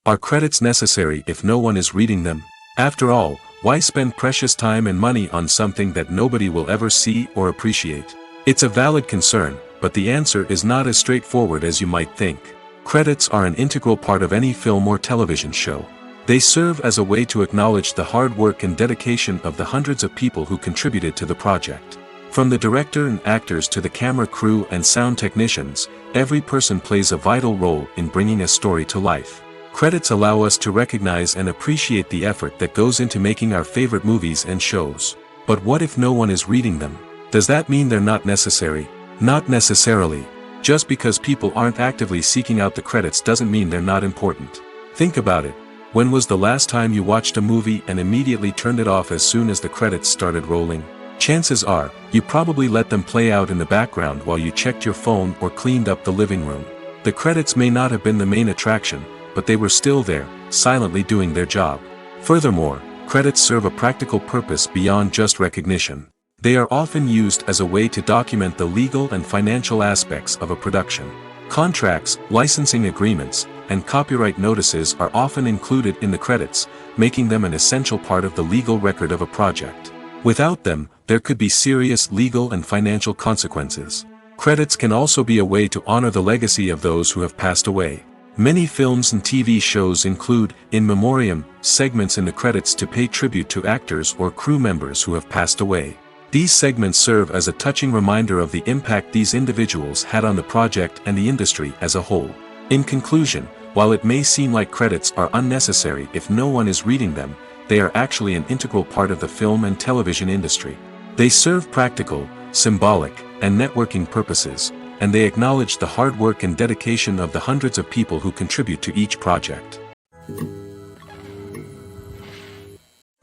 [SPEAKER 1] Are credits necessary if no one is reading them? After all, why spend precious time and money on something that nobody will ever see or appreciate? It's a valid concern, but the answer is not as straightforward as you might think. Credits are an integral part of any film or television show. They serve as a way to acknowledge the hard work and dedication of the hundreds of people who contributed to the project. From the director and actors to the camera crew and sound technicians, every person plays a vital role in bringing a story to life. Credits allow us to recognize and appreciate the effort that goes into making our favorite movies and shows. But what if no one is reading them? Does that mean they're not necessary? Not necessarily. Just because people aren't actively seeking out the credits doesn't mean they're not important. Think about it. When was the last time you watched a movie and immediately turned it off as soon as the credits started rolling? Chances are, you probably let them play out in the background while you checked your phone or cleaned up the living room. The credits may not have been the main attraction, but they were still there, silently doing their job. Furthermore, credits serve a practical purpose beyond just recognition. They are often used as a way to document the legal and financial aspects of a production. Contracts, licensing agreements, and copyright notices are often included in the credits, making them an essential part of the legal record of a project. Without them, there could be serious legal and financial consequences. Credits can also be a way to honor the legacy of those who have passed away. Many films and TV shows include, in memoriam, segments in the credits to pay tribute to actors or crew members who have passed away. These segments serve as a touching reminder of the impact these individuals had on the project and the industry as a whole. In conclusion, while it may seem like credits are unnecessary if no one is reading them, they are actually an integral part of the film and television industry. They serve practical, symbolic, and networking purposes, and they acknowledge the hard work and dedication of the hundreds of people who contribute to each project.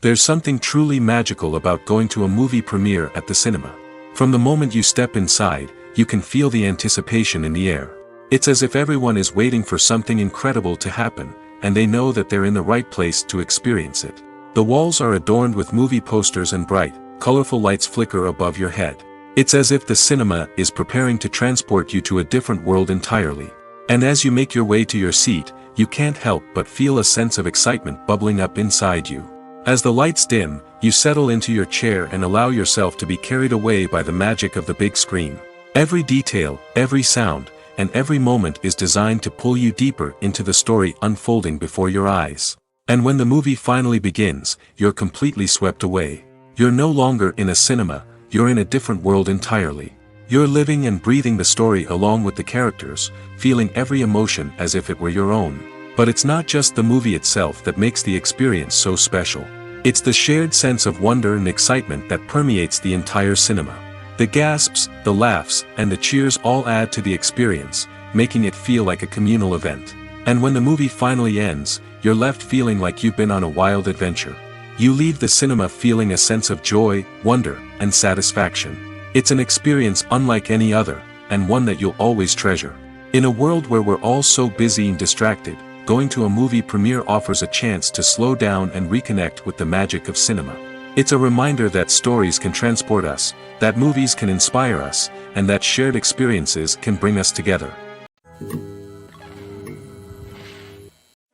[SPEAKER 1] There's something truly magical about going to a movie premiere at the cinema. From the moment you step inside, you can feel the anticipation in the air. It's as if everyone is waiting for something incredible to happen, and they know that they're in the right place to experience it. The walls are adorned with movie posters and bright, colorful lights flicker above your head. It's as if the cinema is preparing to transport you to a different world entirely. And as you make your way to your seat, you can't help but feel a sense of excitement bubbling up inside you. As the lights dim, you settle into your chair and allow yourself to be carried away by the magic of the big screen. Every detail, every sound, and every moment is designed to pull you deeper into the story unfolding before your eyes. And when the movie finally begins, you're completely swept away. You're no longer in a cinema, you're in a different world entirely. You're living and breathing the story along with the characters, feeling every emotion as if it were your own. But it's not just the movie itself that makes the experience so special. It's the shared sense of wonder and excitement that permeates the entire cinema. The gasps, the laughs, and the cheers all add to the experience, making it feel like a communal event. And when the movie finally ends, you're left feeling like you've been on a wild adventure. You leave the cinema feeling a sense of joy, wonder, and satisfaction. It's an experience unlike any other, and one that you'll always treasure. In a world where we're all so busy and distracted, going to a movie premiere offers a chance to slow down and reconnect with the magic of cinema. It's a reminder that stories can transport us, that movies can inspire us, and that shared experiences can bring us together.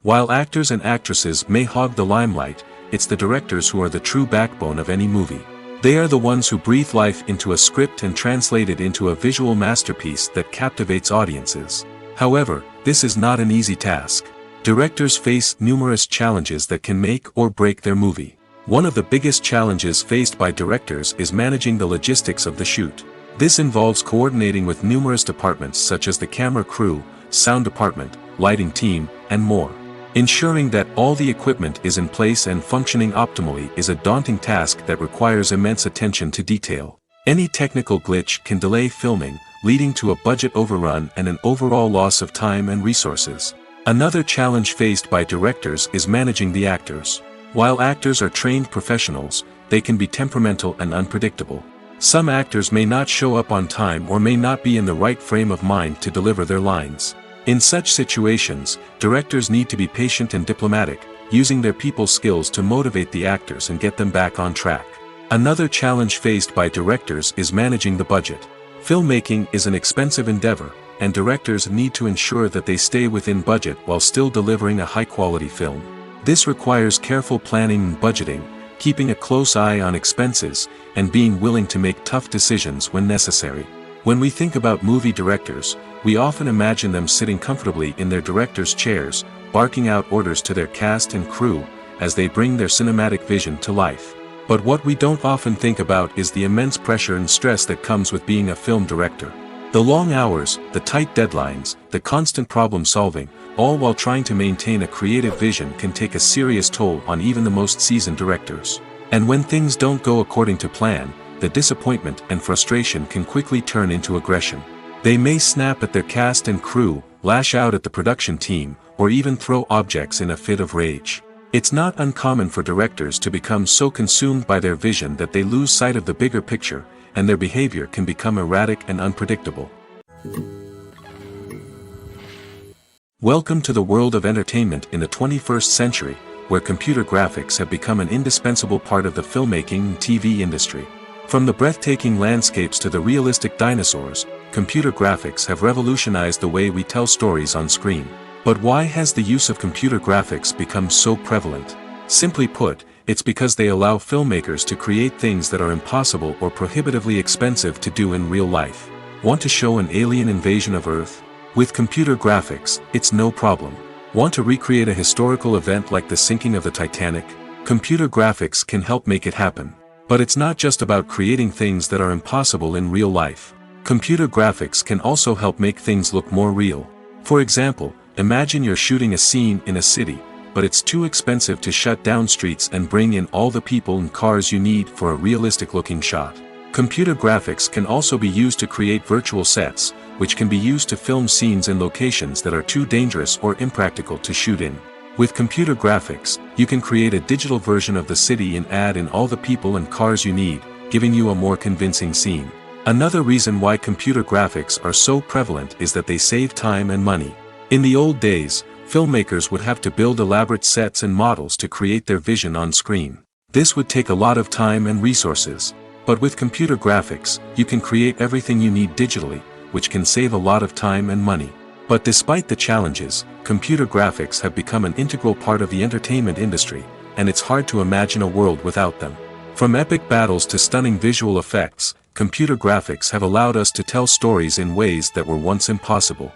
[SPEAKER 1] While actors and actresses may hog the limelight, it's the directors who are the true backbone of any movie. They are the ones who breathe life into a script and translate it into a visual masterpiece that captivates audiences. However, this is not an easy task. Directors face numerous challenges that can make or break their movie. One of the biggest challenges faced by directors is managing the logistics of the shoot. This involves coordinating with numerous departments such as the camera crew, sound department, lighting team, and more. Ensuring that all the equipment is in place and functioning optimally is a daunting task that requires immense attention to detail. Any technical glitch can delay filming, leading to a budget overrun and an overall loss of time and resources. Another challenge faced by directors is managing the actors. While actors are trained professionals, they can be temperamental and unpredictable. Some actors may not show up on time or may not be in the right frame of mind to deliver their lines. In such situations, directors need to be patient and diplomatic, using their people skills to motivate the actors and get them back on track. Another challenge faced by directors is managing the budget. Filmmaking is an expensive endeavor, and directors need to ensure that they stay within budget while still delivering a high-quality film. This requires careful planning and budgeting, keeping a close eye on expenses, and being willing to make tough decisions when necessary. When we think about movie directors, we often imagine them sitting comfortably in their director's chairs, barking out orders to their cast and crew, as they bring their cinematic vision to life. But what we don't often think about is the immense pressure and stress that comes with being a film director. The long hours, the tight deadlines, the constant problem solving, all while trying to maintain a creative vision can take a serious toll on even the most seasoned directors. And when things don't go according to plan, the disappointment and frustration can quickly turn into aggression. They may snap at their cast and crew, lash out at the production team, or even throw objects in a fit of rage. It's not uncommon for directors to become so consumed by their vision that they lose sight of the bigger picture, and their behavior can become erratic and unpredictable. Welcome to the world of entertainment in the 21st century, where computer graphics have become an indispensable part of the filmmaking and TV industry. From the breathtaking landscapes to the realistic dinosaurs, computer graphics have revolutionized the way we tell stories on screen. But why has the use of computer graphics become so prevalent? Simply put, it's because they allow filmmakers to create things that are impossible or prohibitively expensive to do in real life. Want to show an alien invasion of Earth? With computer graphics, it's no problem. Want to recreate a historical event like the sinking of the Titanic? Computer graphics can help make it happen. But it's not just about creating things that are impossible in real life. Computer graphics can also help make things look more real. For example, imagine you're shooting a scene in a city, but it's too expensive to shut down streets and bring in all the people and cars you need for a realistic-looking shot. Computer graphics can also be used to create virtual sets, which can be used to film scenes in locations that are too dangerous or impractical to shoot in. With computer graphics, you can create a digital version of the city and add in all the people and cars you need, giving you a more convincing scene. Another reason why computer graphics are so prevalent is that they save time and money. In the old days, filmmakers would have to build elaborate sets and models to create their vision on screen. This would take a lot of time and resources. But with computer graphics, you can create everything you need digitally, which can save a lot of time and money. But despite the challenges, computer graphics have become an integral part of the entertainment industry, and it's hard to imagine a world without them. From epic battles to stunning visual effects, computer graphics have allowed us to tell stories in ways that were once impossible.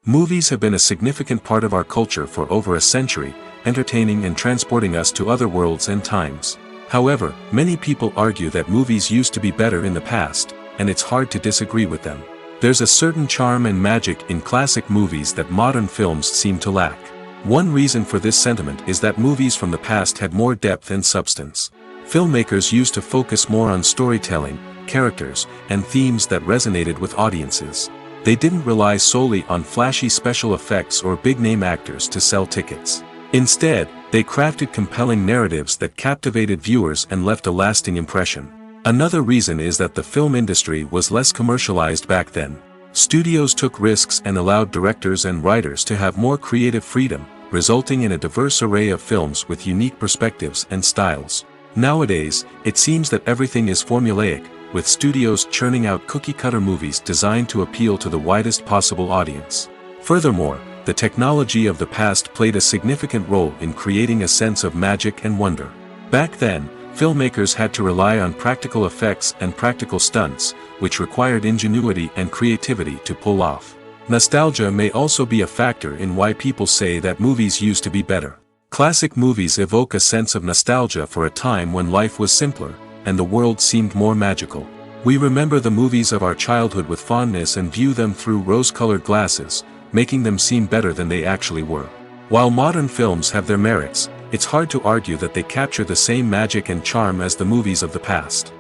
[SPEAKER 1] Movies have been a significant part of our culture for over a century, entertaining and transporting us to other worlds and times. However, many people argue that movies used to be better in the past, and it's hard to disagree with them. There's a certain charm and magic in classic movies that modern films seem to lack. One reason for this sentiment is that movies from the past had more depth and substance. Filmmakers used to focus more on storytelling, characters, and themes that resonated with audiences. They didn't rely solely on flashy special effects or big-name actors to sell tickets. Instead, they crafted compelling narratives that captivated viewers and left a lasting impression. Another reason is that the film industry was less commercialized back then. Studios took risks and allowed directors and writers to have more creative freedom, resulting in a diverse array of films with unique perspectives and styles. Nowadays, it seems that everything is formulaic, with studios churning out cookie-cutter movies designed to appeal to the widest possible audience. Furthermore, the technology of the past played a significant role in creating a sense of magic and wonder. Back then, filmmakers had to rely on practical effects and practical stunts, which required ingenuity and creativity to pull off. Nostalgia may also be a factor in why people say that movies used to be better. Classic movies evoke a sense of nostalgia for a time when life was simpler, and the world seemed more magical. We remember the movies of our childhood with fondness and view them through rose-colored glasses, making them seem better than they actually were. While modern films have their merits, it's hard to argue that they capture the same magic and charm as the movies of the past.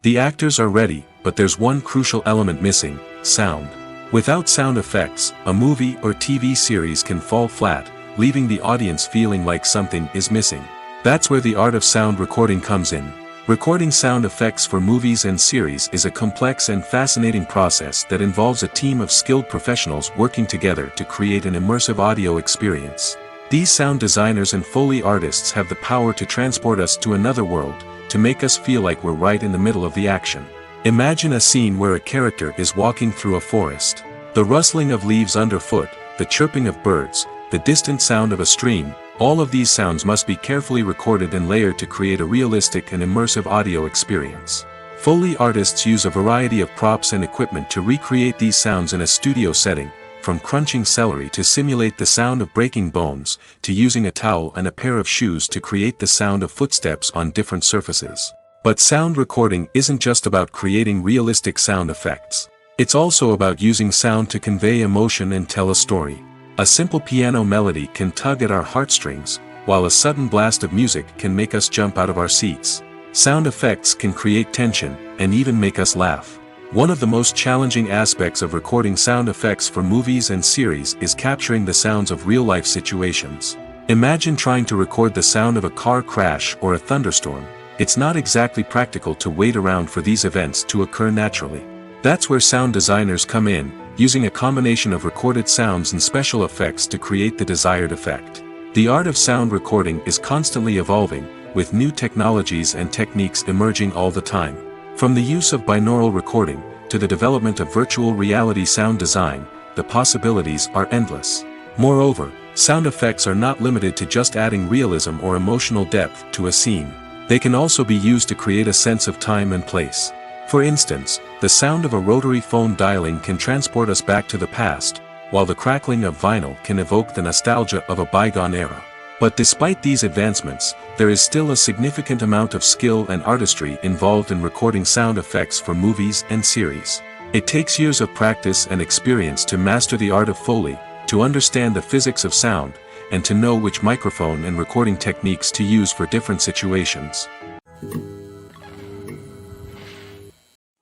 [SPEAKER 1] The actors are ready, but there's one crucial element missing: sound. Without sound effects, a movie or TV series can fall flat, leaving the audience feeling like something is missing. That's where the art of sound recording comes in. Recording sound effects for movies and series is a complex and fascinating process that involves a team of skilled professionals working together to create an immersive audio experience. These sound designers and Foley artists have the power to transport us to another world, to make us feel like we're right in the middle of the action. Imagine a scene where a character is walking through a forest. The rustling of leaves underfoot, the chirping of birds, the distant sound of a stream, all of these sounds must be carefully recorded and layered to create a realistic and immersive audio experience. Foley artists use a variety of props and equipment to recreate these sounds in a studio setting, from crunching celery to simulate the sound of breaking bones, to using a towel and a pair of shoes to create the sound of footsteps on different surfaces. But sound recording isn't just about creating realistic sound effects. It's also about using sound to convey emotion and tell a story. A simple piano melody can tug at our heartstrings, while a sudden blast of music can make us jump out of our seats. Sound effects can create tension, and even make us laugh. One of the most challenging aspects of recording sound effects for movies and series is capturing the sounds of real-life situations. Imagine trying to record the sound of a car crash or a thunderstorm. It's not exactly practical to wait around for these events to occur naturally. That's where sound designers come in, using a combination of recorded sounds and special effects to create the desired effect. The art of sound recording is constantly evolving, with new technologies and techniques emerging all the time. From the use of binaural recording, to the development of virtual reality sound design, the possibilities are endless. Moreover, sound effects are not limited to just adding realism or emotional depth to a scene. They can also be used to create a sense of time and place. For instance, the sound of a rotary phone dialing can transport us back to the past, while the crackling of vinyl can evoke the nostalgia of a bygone era. But despite these advancements, there is still a significant amount of skill and artistry involved in recording sound effects for movies and series. It takes years of practice and experience to master the art of Foley, to understand the physics of sound, and to know which microphone and recording techniques to use for different situations.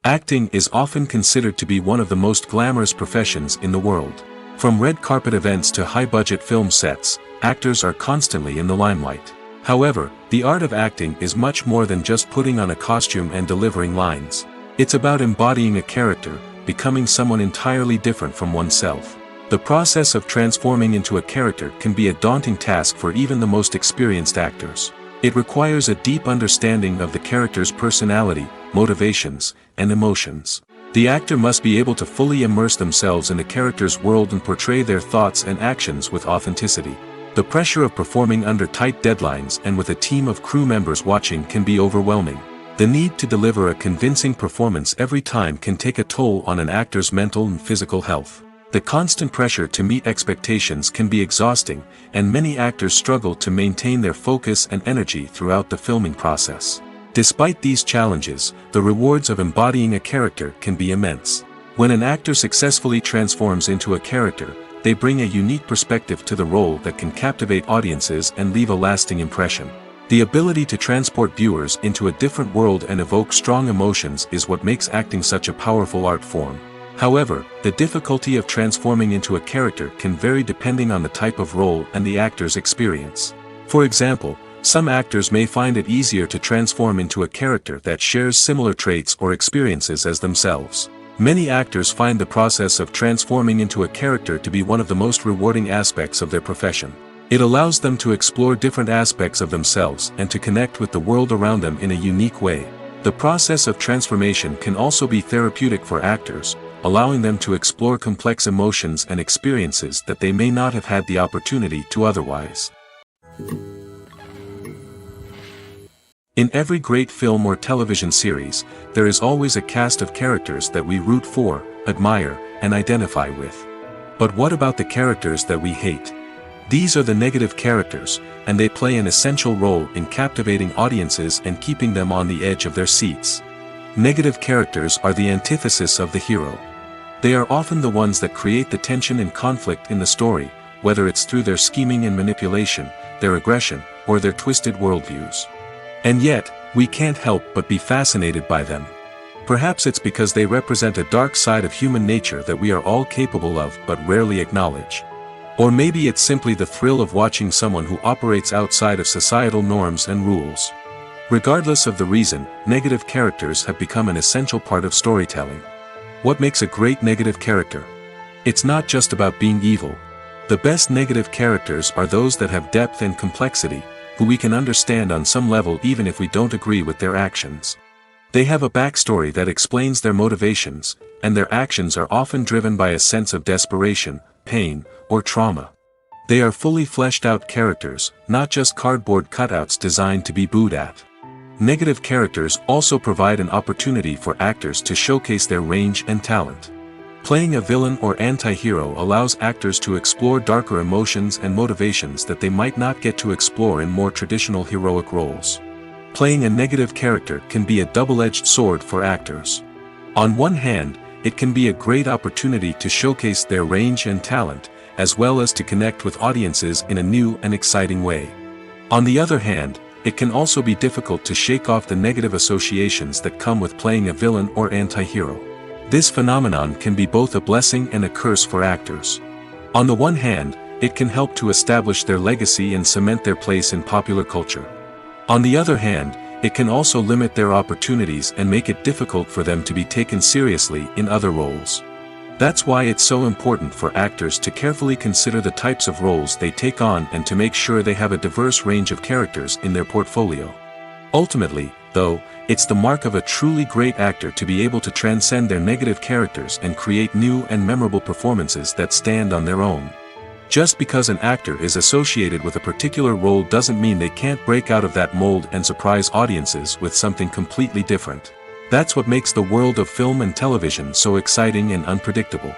[SPEAKER 1] Acting is often considered to be one of the most glamorous professions in the world. From red carpet events to high-budget film sets, actors are constantly in the limelight. However, the art of acting is much more than just putting on a costume and delivering lines. It's about embodying a character, becoming someone entirely different from oneself. The process of transforming into a character can be a daunting task for even the most experienced actors. It requires a deep understanding of the character's personality, motivations, and emotions. The actor must be able to fully immerse themselves in the character's world and portray their thoughts and actions with authenticity. The pressure of performing under tight deadlines and with a team of crew members watching can be overwhelming. The need to deliver a convincing performance every time can take a toll on an actor's mental and physical health. The constant pressure to meet expectations can be exhausting, and many actors struggle to maintain their focus and energy throughout the filming process. Despite these challenges, the rewards of embodying a character can be immense. When an actor successfully transforms into a character, they bring a unique perspective to the role that can captivate audiences and leave a lasting impression. The ability to transport viewers into a different world and evoke strong emotions is what makes acting such a powerful art form. However, the difficulty of transforming into a character can vary depending on the type of role and the actor's experience. For example, some actors may find it easier to transform into a character that shares similar traits or experiences as themselves. Many actors find the process of transforming into a character to be one of the most rewarding aspects of their profession. It allows them to explore different aspects of themselves and to connect with the world around them in a unique way. The process of transformation can also be therapeutic for actors, allowing them to explore complex emotions and experiences that they may not have had the opportunity to otherwise. In every great film or television series, there is always a cast of characters that we root for, admire, and identify with. But what about the characters that we hate? These are the negative characters, and they play an essential role in captivating audiences and keeping them on the edge of their seats. Negative characters are the antithesis of the hero. They are often the ones that create the tension and conflict in the story, whether it's through their scheming and manipulation, their aggression, or their twisted worldviews. And yet, we can't help but be fascinated by them. Perhaps it's because they represent a dark side of human nature that we are all capable of but rarely acknowledge. Or maybe it's simply the thrill of watching someone who operates outside of societal norms and rules. Regardless of the reason, negative characters have become an essential part of storytelling. What makes a great negative character? It's not just about being evil. The best negative characters are those that have depth and complexity, who we can understand on some level even if we don't agree with their actions. They have a backstory that explains their motivations, and their actions are often driven by a sense of desperation, pain, or trauma. They are fully fleshed out characters, not just cardboard cutouts designed to be booed at. Negative characters also provide an opportunity for actors to showcase their range and talent. Playing a villain or anti-hero allows actors to explore darker emotions and motivations that they might not get to explore in more traditional heroic roles. Playing a negative character can be a double-edged sword for actors. On one hand, it can be a great opportunity to showcase their range and talent, as well as to connect with audiences in a new and exciting way. On the other hand, it can also be difficult to shake off the negative associations that come with playing a villain or anti-hero. This phenomenon can be both a blessing and a curse for actors. On the one hand, it can help to establish their legacy and cement their place in popular culture. On the other hand, it can also limit their opportunities and make it difficult for them to be taken seriously in other roles. That's why it's so important for actors to carefully consider the types of roles they take on and to make sure they have a diverse range of characters in their portfolio. Ultimately, though, it's the mark of a truly great actor to be able to transcend their negative characters and create new and memorable performances that stand on their own. Just because an actor is associated with a particular role doesn't mean they can't break out of that mold and surprise audiences with something completely different. That's what makes the world of film and television so exciting and unpredictable.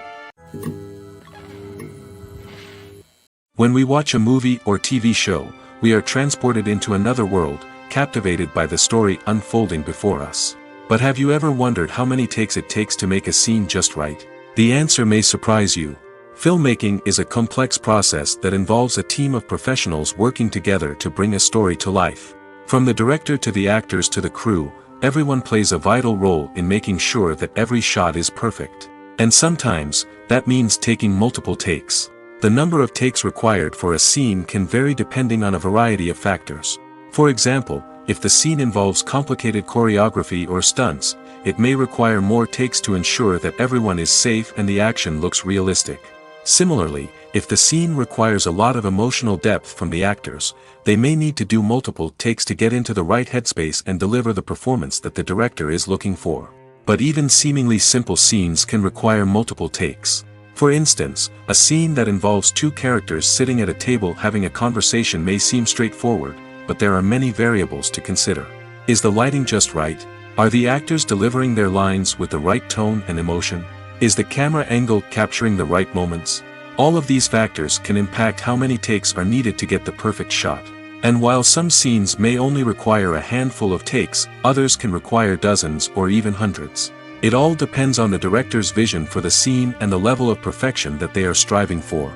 [SPEAKER 1] When we watch a movie or TV show, we are transported into another world, captivated by the story unfolding before us. But have you ever wondered how many takes it takes to make a scene just right? The answer may surprise you. Filmmaking is a complex process that involves a team of professionals working together to bring a story to life. From the director to the actors to the crew, everyone plays a vital role in making sure that every shot is perfect. And sometimes, that means taking multiple takes. The number of takes required for a scene can vary depending on a variety of factors. For example, if the scene involves complicated choreography or stunts, it may require more takes to ensure that everyone is safe and the action looks realistic. Similarly, if the scene requires a lot of emotional depth from the actors, they may need to do multiple takes to get into the right headspace and deliver the performance that the director is looking for. But even seemingly simple scenes can require multiple takes. For instance, a scene that involves two characters sitting at a table having a conversation may seem straightforward, but there are many variables to consider. Is the lighting just right? Are the actors delivering their lines with the right tone and emotion? Is the camera angle capturing the right moments? All of these factors can impact how many takes are needed to get the perfect shot. And while some scenes may only require a handful of takes, others can require dozens or even hundreds. It all depends on the director's vision for the scene and the level of perfection that they are striving for.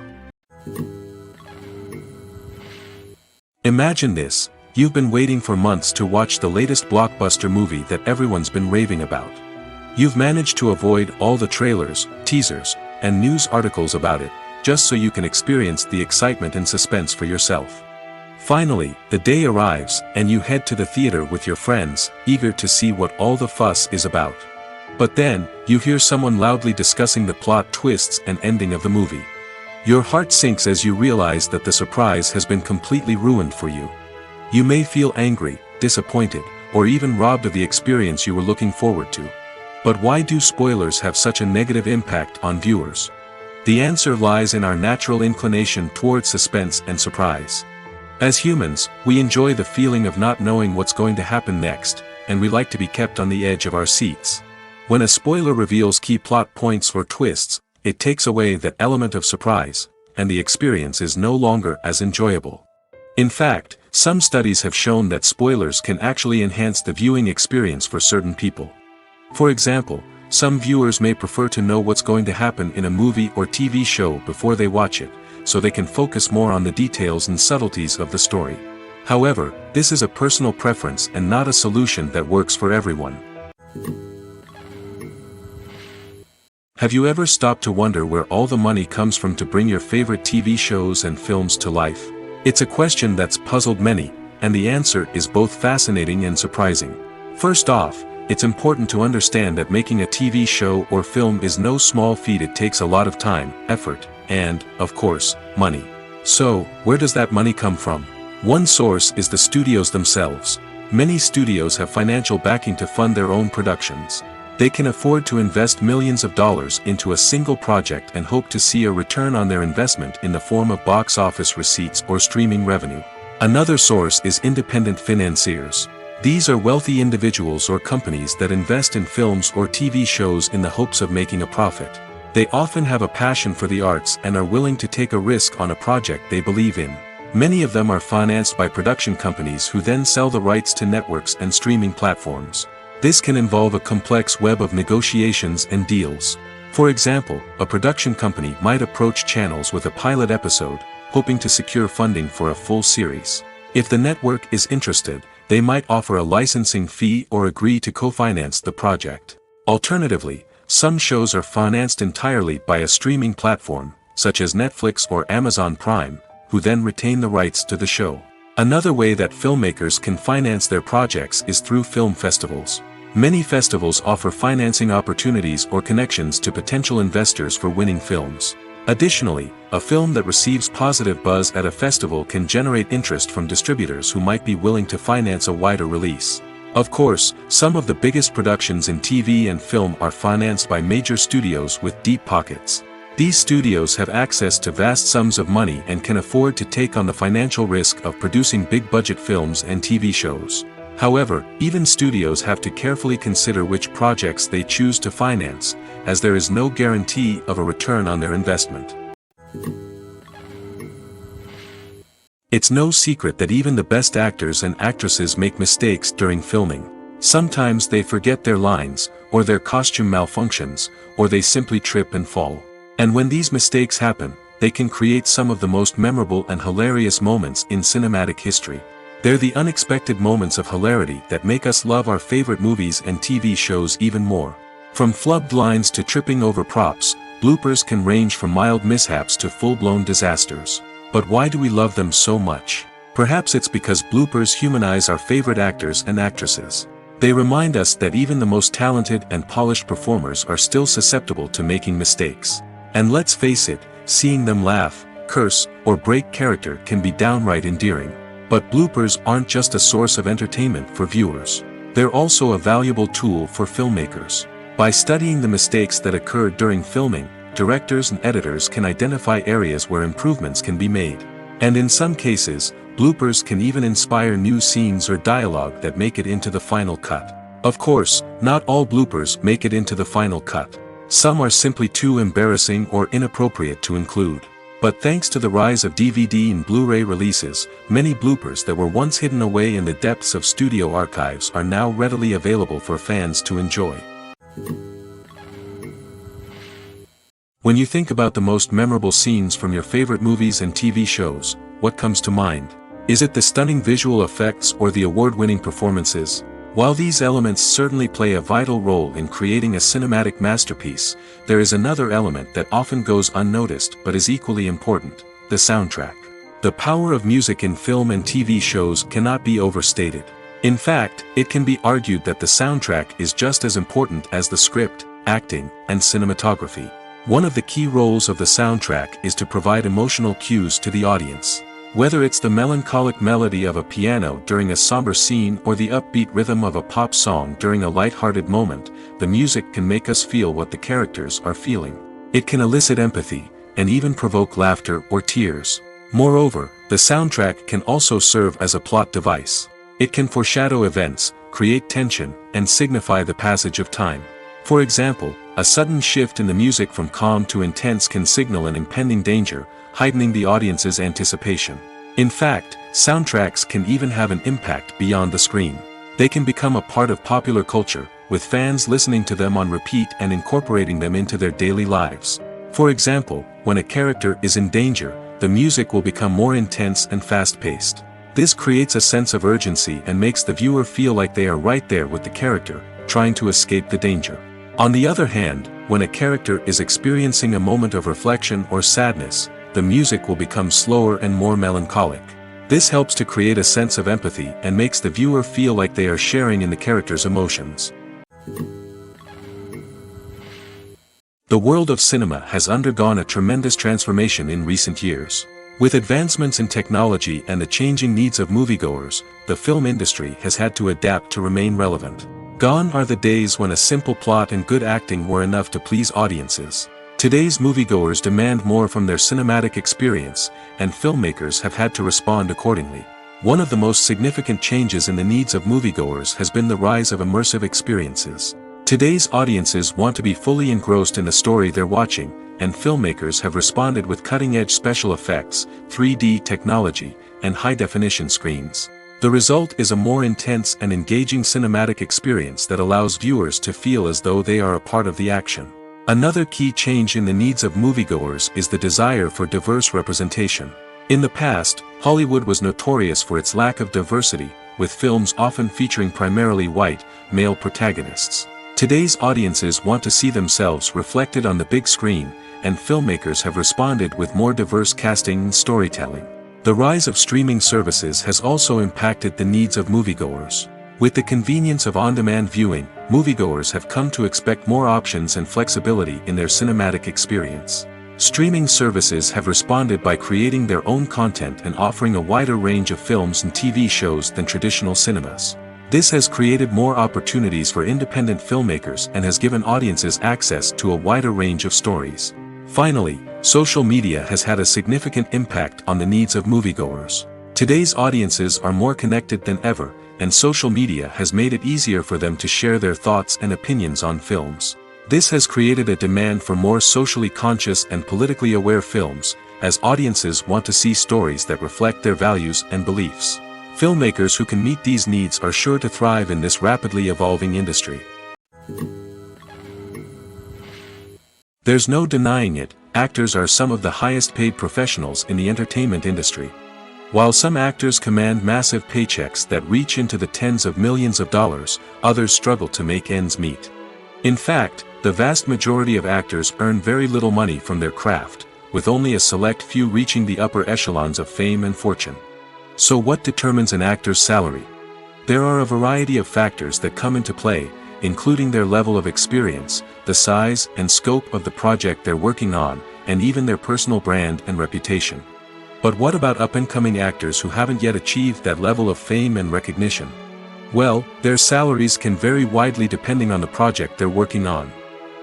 [SPEAKER 1] Imagine this: you've been waiting for months to watch the latest blockbuster movie that everyone's been raving about. You've managed to avoid all the trailers, teasers, and news articles about it, just so you can experience the excitement and suspense for yourself. Finally, the day arrives, and you head to the theater with your friends, eager to see what all the fuss is about. But then, you hear someone loudly discussing the plot twists and ending of the movie. Your heart sinks as you realize that the surprise has been completely ruined for you. You may feel angry, disappointed, or even robbed of the experience you were looking forward to. But why do spoilers have such a negative impact on viewers? The answer lies in our natural inclination towards suspense and surprise. As humans, we enjoy the feeling of not knowing what's going to happen next, and we like to be kept on the edge of our seats. When a spoiler reveals key plot points or twists, it takes away that element of surprise, and the experience is no longer as enjoyable. In fact, some studies have shown that spoilers can actually enhance the viewing experience for certain people. For example, some viewers may prefer to know what's going to happen in a movie or TV show before they watch it, so they can focus more on the details and subtleties of the story. However, this is a personal preference and not a solution that works for everyone. Have you ever stopped to wonder where all the money comes from to bring your favorite TV shows and films to life? It's a question that's puzzled many, and the answer is both fascinating and surprising. First off, it's important to understand that making a TV show or film is no small feat. It takes a lot of time, effort, and, of course, money. So, where does that money come from? One source is the studios themselves. Many studios have financial backing to fund their own productions. They can afford to invest millions of dollars into a single project and hope to see a return on their investment in the form of box office receipts or streaming revenue. Another source is independent financiers. These are wealthy individuals or companies that invest in films or TV shows in the hopes of making a profit. They often have a passion for the arts and are willing to take a risk on a project they believe in. Many of them are financed by production companies who then sell the rights to networks and streaming platforms. This can involve a complex web of negotiations and deals. For example, a production company might approach channels with a pilot episode, hoping to secure funding for a full series. If the network is interested, they might offer a licensing fee or agree to co-finance the project. Alternatively, some shows are financed entirely by a streaming platform, such as Netflix or Amazon Prime, who then retain the rights to the show. Another way that filmmakers can finance their projects is through film festivals. Many festivals offer financing opportunities or connections to potential investors for winning films. Additionally, a film that receives positive buzz at a festival can generate interest from distributors who might be willing to finance a wider release. Of course, some of the biggest productions in TV and film are financed by major studios with deep pockets. These studios have access to vast sums of money and can afford to take on the financial risk of producing big-budget films and TV shows. However, even studios have to carefully consider which projects they choose to finance, as there is no guarantee of a return on their investment. It's no secret that even the best actors and actresses make mistakes during filming. Sometimes they forget their lines, or their costume malfunctions, or they simply trip and fall. And when these mistakes happen, they can create some of the most memorable and hilarious moments in cinematic history. They're the unexpected moments of hilarity that make us love our favorite movies and TV shows even more. From flubbed lines to tripping over props, bloopers can range from mild mishaps to full-blown disasters. But why do we love them so much? Perhaps it's because bloopers humanize our favorite actors and actresses. They remind us that even the most talented and polished performers are still susceptible to making mistakes. And let's face it, seeing them laugh, curse, or break character can be downright endearing. But bloopers aren't just a source of entertainment for viewers. They're also a valuable tool for filmmakers. By studying the mistakes that occurred during filming, directors and editors can identify areas where improvements can be made. And in some cases, bloopers can even inspire new scenes or dialogue that make it into the final cut. Of course, not all bloopers make it into the final cut. Some are simply too embarrassing or inappropriate to include. But thanks to the rise of DVD and Blu-ray releases, many bloopers that were once hidden away in the depths of studio archives are now readily available for fans to enjoy. When you think about the most memorable scenes from your favorite movies and TV shows, what comes to mind? Is it the stunning visual effects or the award-winning performances? While these elements certainly play a vital role in creating a cinematic masterpiece, there is another element that often goes unnoticed but is equally important: the soundtrack. The power of music in film and TV shows cannot be overstated. In fact, it can be argued that the soundtrack is just as important as the script, acting, and cinematography. One of the key roles of the soundtrack is to provide emotional cues to the audience. Whether it's the melancholic melody of a piano during a somber scene or the upbeat rhythm of a pop song during a light-hearted moment, the music can make us feel what the characters are feeling. It can elicit empathy, and even provoke laughter or tears. Moreover, the soundtrack can also serve as a plot device. It can foreshadow events, create tension, and signify the passage of time. For example, a sudden shift in the music from calm to intense can signal an impending danger, heightening the audience's anticipation. In fact, soundtracks can even have an impact beyond the screen. They can become a part of popular culture, with fans listening to them on repeat and incorporating them into their daily lives. For example, when a character is in danger, the music will become more intense and fast-paced. This creates a sense of urgency and makes the viewer feel like they are right there with the character, trying to escape the danger. On the other hand, when a character is experiencing a moment of reflection or sadness, the music will become slower and more melancholic. This helps to create a sense of empathy and makes the viewer feel like they are sharing in the character's emotions. The world of cinema has undergone a tremendous transformation in recent years. With advancements in technology and the changing needs of moviegoers, the film industry has had to adapt to remain relevant. Gone are the days when a simple plot and good acting were enough to please audiences. Today's moviegoers demand more from their cinematic experience, and filmmakers have had to respond accordingly. One of the most significant changes in the needs of moviegoers has been the rise of immersive experiences. Today's audiences want to be fully engrossed in the story they're watching, and filmmakers have responded with cutting-edge special effects, 3D technology, and high-definition screens. The result is a more intense and engaging cinematic experience that allows viewers to feel as though they are a part of the action. Another key change in the needs of moviegoers is the desire for diverse representation. In the past, Hollywood was notorious for its lack of diversity, with films often featuring primarily white, male protagonists. Today's audiences want to see themselves reflected on the big screen, and filmmakers have responded with more diverse casting and storytelling. The rise of streaming services has also impacted the needs of moviegoers. With the convenience of on-demand viewing, moviegoers have come to expect more options and flexibility in their cinematic experience. Streaming services have responded by creating their own content and offering a wider range of films and TV shows than traditional cinemas. This has created more opportunities for independent filmmakers and has given audiences access to a wider range of stories. Finally, social media has had a significant impact on the needs of moviegoers. Today's audiences are more connected than ever, and social media has made it easier for them to share their thoughts and opinions on films. This has created a demand for more socially conscious and politically aware films, as audiences want to see stories that reflect their values and beliefs. Filmmakers who can meet these needs are sure to thrive in this rapidly evolving industry. There's no denying it, actors are some of the highest paid professionals in the entertainment industry. While some actors command massive paychecks that reach into the tens of millions of dollars, others struggle to make ends meet. In fact, the vast majority of actors earn very little money from their craft, with only a select few reaching the upper echelons of fame and fortune. So what determines an actor's salary? There are a variety of factors that come into play, including their level of experience, the size and scope of the project they're working on, and even their personal brand and reputation. But what about up-and-coming actors who haven't yet achieved that level of fame and recognition? Well, their salaries can vary widely depending on the project they're working on.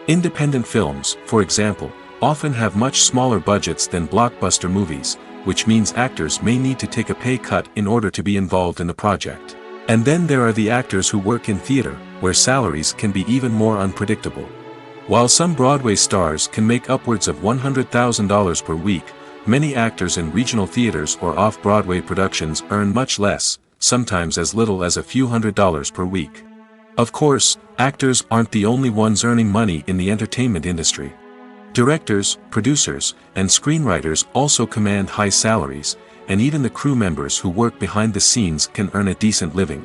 [SPEAKER 1] Independent films, for example, often have much smaller budgets than blockbuster movies, which means actors may need to take a pay cut in order to be involved in the project. And then there are the actors who work in theater, where salaries can be even more unpredictable. While some Broadway stars can make upwards of $100,000 per week, many actors in regional theaters or off-Broadway productions earn much less, sometimes as little as a few $100s per week. Of course, actors aren't the only ones earning money in the entertainment industry. Directors, producers, and screenwriters also command high salaries, and even the crew members who work behind the scenes can earn a decent living.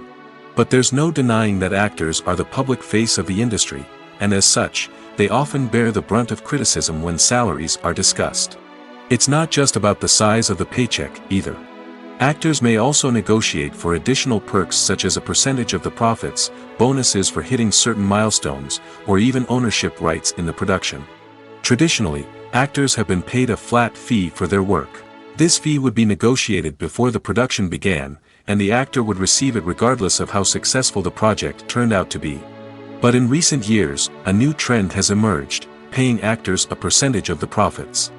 [SPEAKER 1] But there's no denying that actors are the public face of the industry, and as such, they often bear the brunt of criticism when salaries are discussed. It's not just about the size of the paycheck, either. Actors may also negotiate for additional perks such as a percentage of the profits, bonuses for hitting certain milestones, or even ownership rights in the production. Traditionally, actors have been paid a flat fee for their work. This fee would be negotiated before the production began, and the actor would receive it regardless of how successful the project turned out to be. But in recent years, a new trend has emerged, paying actors a percentage of the profits.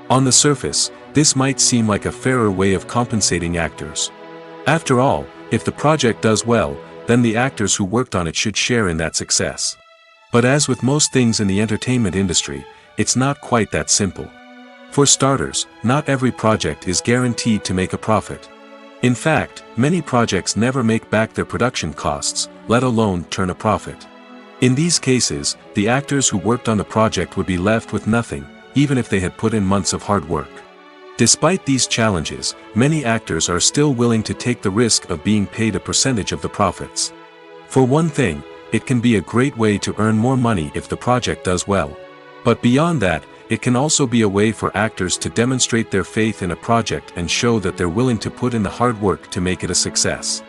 [SPEAKER 1] On the surface, this might seem like a fairer way of compensating actors. After all, if the project does well, then the actors who worked on it should share in that success. But as with most things in the entertainment industry, it's not quite that simple. For starters, not every project is guaranteed to make a profit. In fact, many projects never make back their production costs, let alone turn a profit. In these cases, the actors who worked on the project would be left with nothing, even if they had put in months of hard work. Despite these challenges, many actors are still willing to take the risk of being paid a percentage of the profits. For one thing, it can be a great way to earn more money if the project does well. But beyond that, it can also be a way for actors to demonstrate their faith in a project and show that they're willing to put in the hard work to make it a success.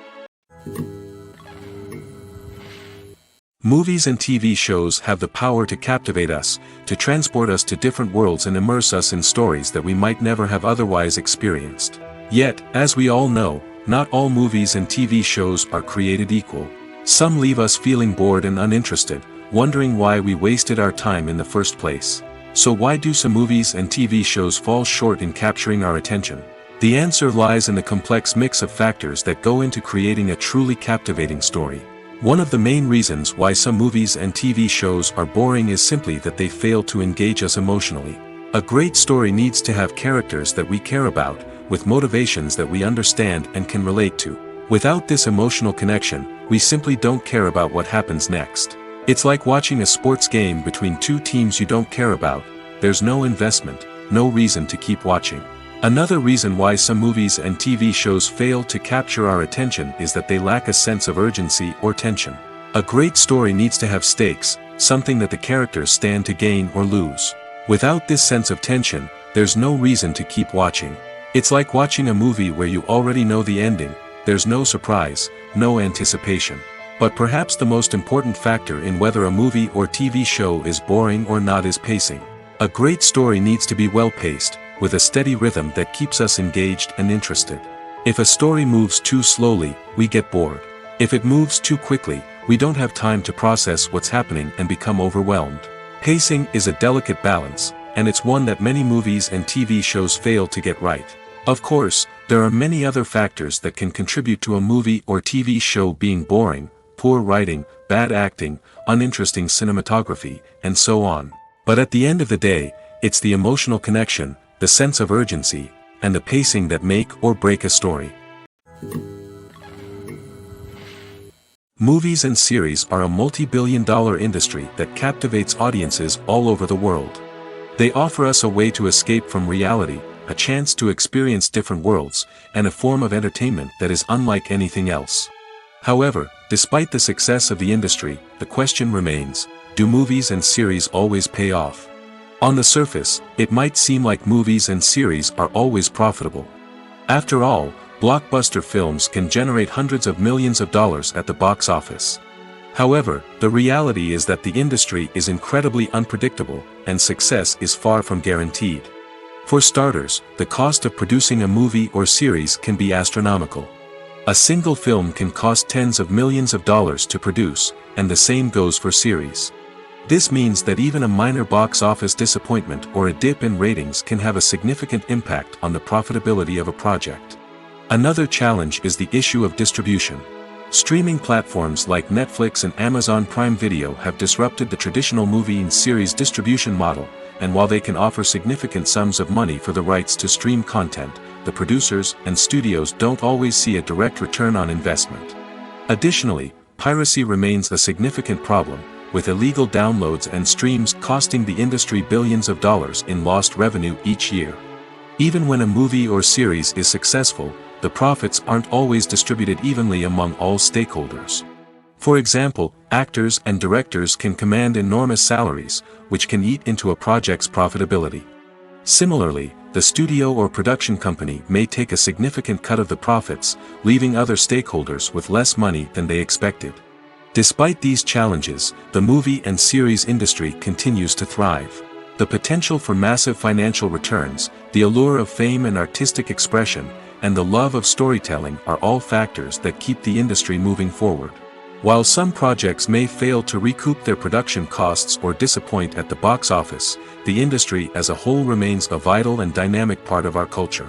[SPEAKER 1] Movies and TV shows have the power to captivate us, to transport us to different worlds and immerse us in stories that we might never have otherwise experienced. Yet, as we all know, not all movies and TV shows are created equal. Some leave us feeling bored and uninterested, wondering why we wasted our time in the first place. So why do some movies and TV shows fall short in capturing our attention? The answer lies in the complex mix of factors that go into creating a truly captivating story. One of the main reasons why some movies and TV shows are boring is simply that they fail to engage us emotionally. A great story needs to have characters that we care about, with motivations that we understand and can relate to. Without this emotional connection, we simply don't care about what happens next. It's like watching a sports game between two teams you don't care about. There's no investment, no reason to keep watching. Another reason why some movies and TV shows fail to capture our attention is that they lack a sense of urgency or tension. A great story needs to have stakes, something that the characters stand to gain or lose. Without this sense of tension, there's no reason to keep watching. It's like watching a movie where you already know the ending, there's no surprise, no anticipation. But perhaps the most important factor in whether a movie or TV show is boring or not is pacing. A great story needs to be well-paced, with a steady rhythm that keeps us engaged and interested. If a story moves too slowly, we get bored. If it moves too quickly, we don't have time to process what's happening and become overwhelmed. Pacing is a delicate balance, and it's one that many movies and TV shows fail to get right. Of course, there are many other factors that can contribute to a movie or TV show being boring: poor writing, bad acting, uninteresting cinematography, and so on. But at the end of the day, it's the emotional connection, the sense of urgency, and the pacing that make or break a story. Movies and series are a multi-billion-dollar industry that captivates audiences all over the world. They offer us a way to escape from reality, a chance to experience different worlds, and a form of entertainment that is unlike anything else. However, despite the success of the industry, the question remains, do movies and series always pay off? On the surface, it might seem like movies and series are always profitable. After all, blockbuster films can generate hundreds of millions of dollars at the box office. However, the reality is that the industry is incredibly unpredictable, and success is far from guaranteed. For starters, the cost of producing a movie or series can be astronomical. A single film can cost tens of millions of dollars to produce, and the same goes for series. This means that even a minor box office disappointment or a dip in ratings can have a significant impact on the profitability of a project. Another challenge is the issue of distribution. Streaming platforms like Netflix and Amazon Prime Video have disrupted the traditional movie and series distribution model, and while they can offer significant sums of money for the rights to stream content, the producers and studios don't always see a direct return on investment. Additionally, piracy remains a significant problem, with illegal downloads and streams costing the industry billions of dollars in lost revenue each year. Even when a movie or series is successful, the profits aren't always distributed evenly among all stakeholders. For example, actors and directors can command enormous salaries, which can eat into a project's profitability. Similarly, the studio or production company may take a significant cut of the profits, leaving other stakeholders with less money than they expected. Despite these challenges, the movie and series industry continues to thrive. The potential for massive financial returns, the allure of fame and artistic expression, and the love of storytelling are all factors that keep the industry moving forward. While some projects may fail to recoup their production costs or disappoint at the box office, the industry as a whole remains a vital and dynamic part of our culture.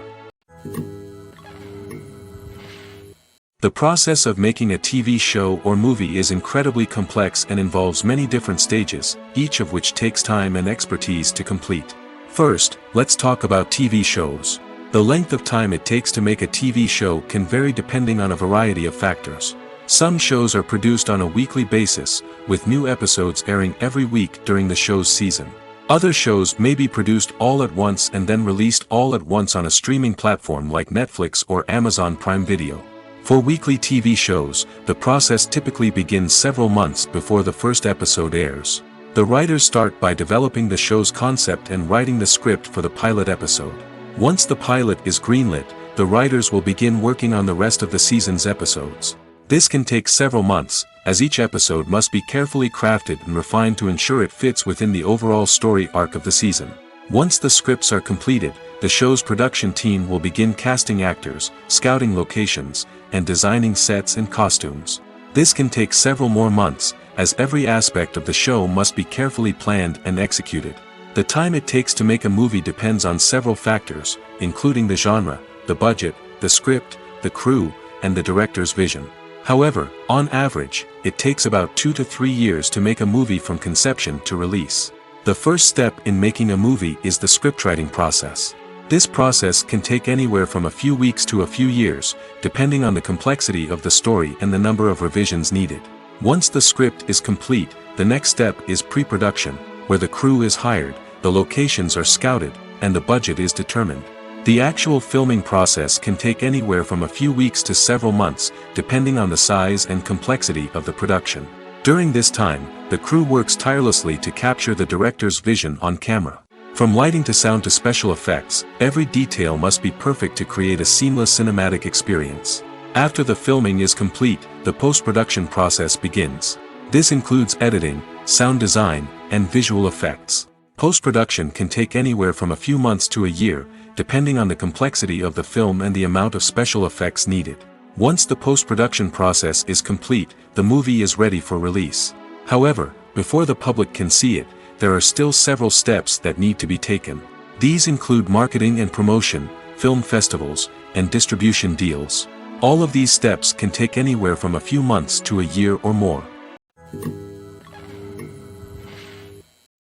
[SPEAKER 1] The process of making a TV show or movie is incredibly complex and involves many different stages, each of which takes time and expertise to complete. First, let's talk about TV shows. The length of time it takes to make a TV show can vary depending on a variety of factors. Some shows are produced on a weekly basis, with new episodes airing every week during the show's season. Other shows may be produced all at once and then released all at once on a streaming platform like Netflix or Amazon Prime Video. For weekly TV shows, the process typically begins several months before the first episode airs. The writers start by developing the show's concept and writing the script for the pilot episode. Once the pilot is greenlit, the writers will begin working on the rest of the season's episodes. This can take several months, as each episode must be carefully crafted and refined to ensure it fits within the overall story arc of the season. Once the scripts are completed, the show's production team will begin casting actors, scouting locations, and designing sets and costumes. This can take several more months, as every aspect of the show must be carefully planned and executed. The time it takes to make a movie depends on several factors, including the genre, the budget, the script, the crew, and the director's vision. However, on average, it takes about 2 to 3 years to make a movie from conception to release. The first step in making a movie is the scriptwriting process. This process can take anywhere from a few weeks to a few years, depending on the complexity of the story and the number of revisions needed. Once the script is complete, the next step is pre-production, where the crew is hired, the locations are scouted, and the budget is determined. The actual filming process can take anywhere from a few weeks to several months, depending on the size and complexity of the production. During this time, the crew works tirelessly to capture the director's vision on camera. From lighting to sound to special effects, every detail must be perfect to create a seamless cinematic experience. After the filming is complete, the post-production process begins. This includes editing, sound design, and visual effects. Post-production can take anywhere from a few months to a year, depending on the complexity of the film and the amount of special effects needed. Once the post-production process is complete, the movie is ready for release. However, before the public can see it, there are still several steps that need to be taken. These include marketing and promotion, film festivals, and distribution deals. All of these steps can take anywhere from a few months to a year or more.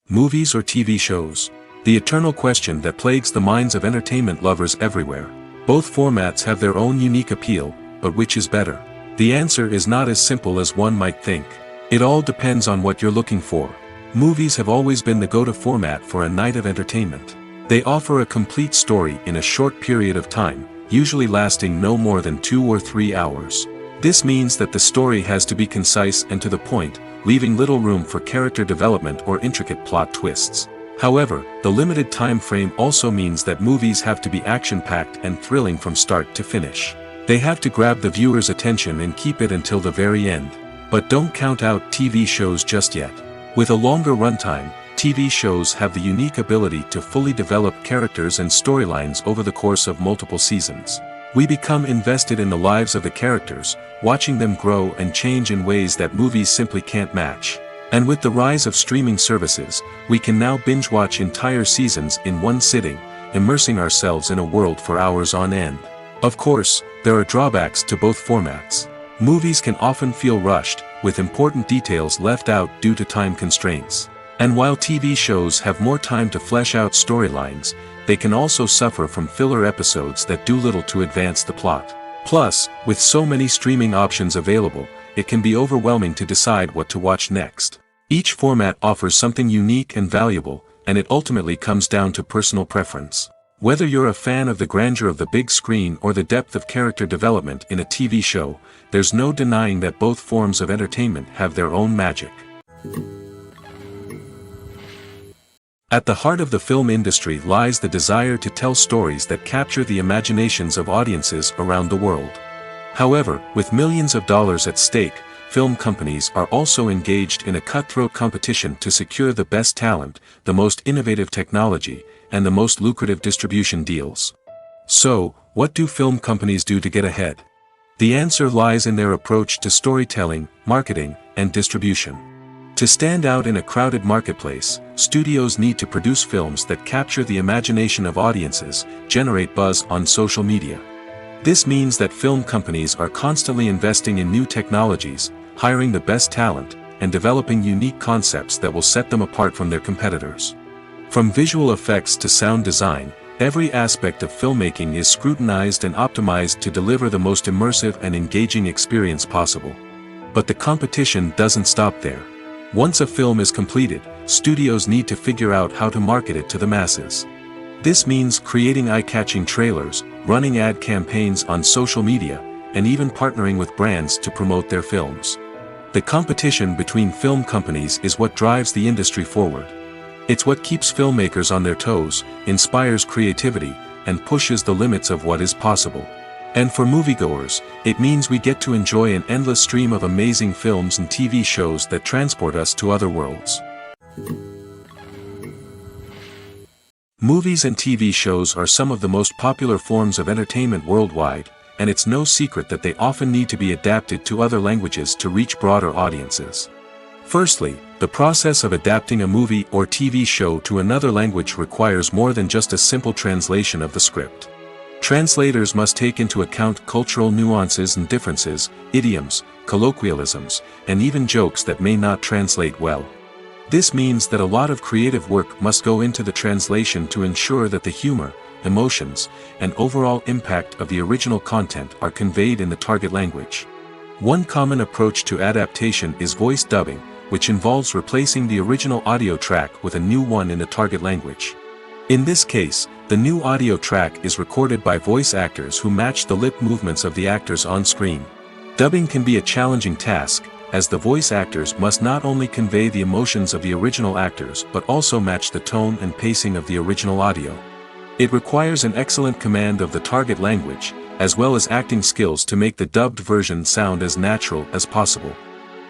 [SPEAKER 1] Movies or TV shows. the eternal question that plagues the minds of entertainment lovers everywhere. Both formats have their own unique appeal, but which is better? The answer is not as simple as one might think. It all depends on what you're looking for. Movies have always been the go-to format for a night of entertainment. They offer a complete story in a short period of time, usually lasting no more than 2 or 3 hours. This means that the story has to be concise and to the point, leaving little room for character development or intricate plot twists. However, the limited time frame also means that movies have to be action-packed and thrilling from start to finish. They have to grab the viewer's attention and keep it until the very end. But don't count out TV shows just yet. With a longer runtime, TV shows have the unique ability to fully develop characters and storylines over the course of multiple seasons. We become invested in the lives of the characters, watching them grow and change in ways that movies simply can't match. And with the rise of streaming services, we can now binge-watch entire seasons in one sitting, immersing ourselves in a world for hours on end. Of course, there are drawbacks to both formats. Movies can often feel rushed, with important details left out due to time constraints. And while TV shows have more time to flesh out storylines, they can also suffer from filler episodes that do little to advance the plot. Plus, with so many streaming options available, it can be overwhelming to decide what to watch next. Each format offers something unique and valuable, and it ultimately comes down to personal preference. Whether you're a fan of the grandeur of the big screen or the depth of character development in a TV show, there's no denying that both forms of entertainment have their own magic. At the heart of the film industry lies the desire to tell stories that capture the imaginations of audiences around the world. However, with millions of dollars at stake, film companies are also engaged in a cutthroat competition to secure the best talent, the most innovative technology, and the most lucrative distribution deals. So, what do film companies do to get ahead? The answer lies in their approach to storytelling, marketing, and distribution. To stand out in a crowded marketplace, studios need to produce films that capture the imagination of audiences, generate buzz on social media. This means that film companies are constantly investing in new technologies, hiring the best talent, and developing unique concepts that will set them apart from their competitors. From visual effects to sound design, every aspect of filmmaking is scrutinized and optimized to deliver the most immersive and engaging experience possible. But the competition doesn't stop there. Once a film is completed, studios need to figure out how to market it to the masses. This means creating eye-catching trailers, running ad campaigns on social media, and even partnering with brands to promote their films. The competition between film companies is what drives the industry forward. It's what keeps filmmakers on their toes, inspires creativity, and pushes the limits of what is possible. And for moviegoers, it means we get to enjoy an endless stream of amazing films and TV shows that transport us to other worlds. Movies and TV shows are some of the most popular forms of entertainment worldwide, and it's no secret that they often need to be adapted to other languages to reach broader audiences. Firstly, the process of adapting a movie or TV show to another language requires more than just a simple translation of the script. Translators must take into account cultural nuances and differences, idioms, colloquialisms, and even jokes that may not translate well. This means that a lot of creative work must go into the translation to ensure that the humor, emotions, and overall impact of the original content are conveyed in the target language. One common approach to adaptation is voice dubbing, which involves replacing the original audio track with a new one in the target language. In this case, the new audio track is recorded by voice actors who match the lip movements of the actors on screen. Dubbing can be a challenging task, as the voice actors must not only convey the emotions of the original actors but also match the tone and pacing of the original audio. It requires an excellent command of the target language, as well as acting skills to make the dubbed version sound as natural as possible.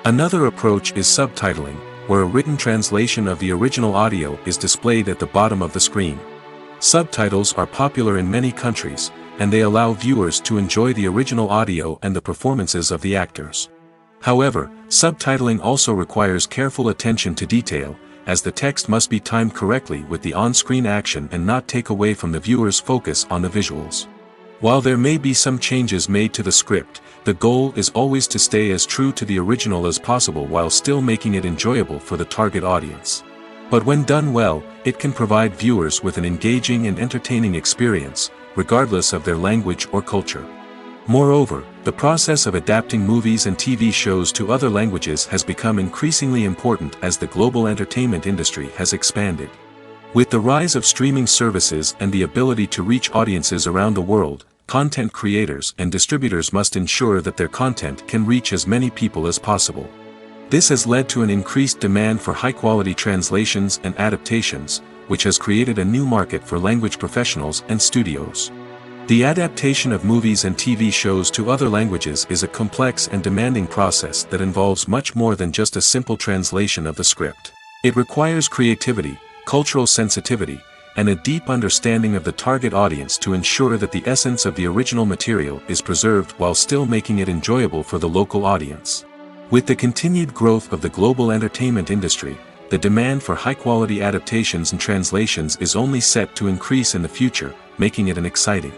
[SPEAKER 1] Another approach is subtitling, where a written translation of the original audio is displayed at the bottom of the screen. Subtitles are popular in many countries, and they allow viewers to enjoy the original audio and the performances of the actors. However, subtitling also requires careful attention to detail, as the text must be timed correctly with the on-screen action and not take away from the viewer's focus on the visuals. While there may be some changes made to the script, the goal is always to stay as true to the original as possible while still making it enjoyable for the target audience. But when done well, it can provide viewers with an engaging and entertaining experience, regardless of their language or culture. Moreover, the process of adapting movies and TV shows to other languages has become increasingly important as the global entertainment industry has expanded. With the rise of streaming services and the ability to reach audiences around the world, content creators and distributors must ensure that their content can reach as many people as possible. This has led to an increased demand for high-quality translations and adaptations, which has created a new market for language professionals and studios. The adaptation of movies and TV shows to other languages is a complex and demanding process that involves much more than just a simple translation of the script. It requires creativity, cultural sensitivity, and a deep understanding of the target audience to ensure that the essence of the original material is preserved while still making it enjoyable for the local audience. With the continued growth of the global entertainment industry, the demand for high-quality adaptations and translations is only set to increase in the future, making it an exciting.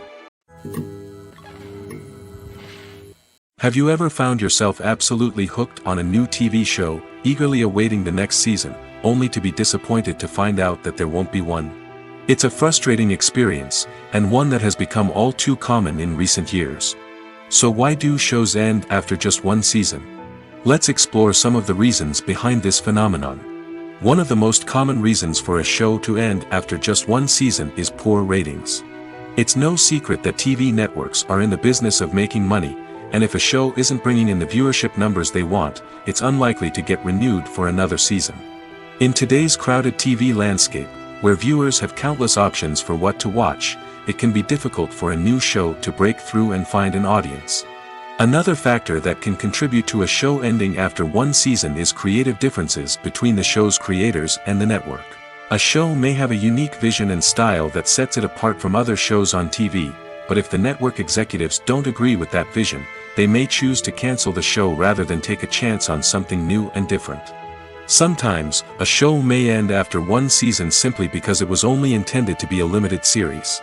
[SPEAKER 1] Have you ever found yourself absolutely hooked on a new TV show, eagerly awaiting the next season, only to be disappointed to find out that there won't be one? It's a frustrating experience, and one that has become all too common in recent years. So why do shows end after just one season? Let's explore some of the reasons behind this phenomenon. One of the most common reasons for a show to end after just one season is poor ratings. It's no secret that TV networks are in the business of making money, and if a show isn't bringing in the viewership numbers they want, it's unlikely to get renewed for another season. In today's crowded TV landscape, where viewers have countless options for what to watch, it can be difficult for a new show to break through and find an audience. Another factor that can contribute to a show ending after one season is creative differences between the show's creators and the network. A show may have a unique vision and style that sets it apart from other shows on TV, but if the network executives don't agree with that vision, they may choose to cancel the show rather than take a chance on something new and different. Sometimes, a show may end after one season simply because it was only intended to be a limited series.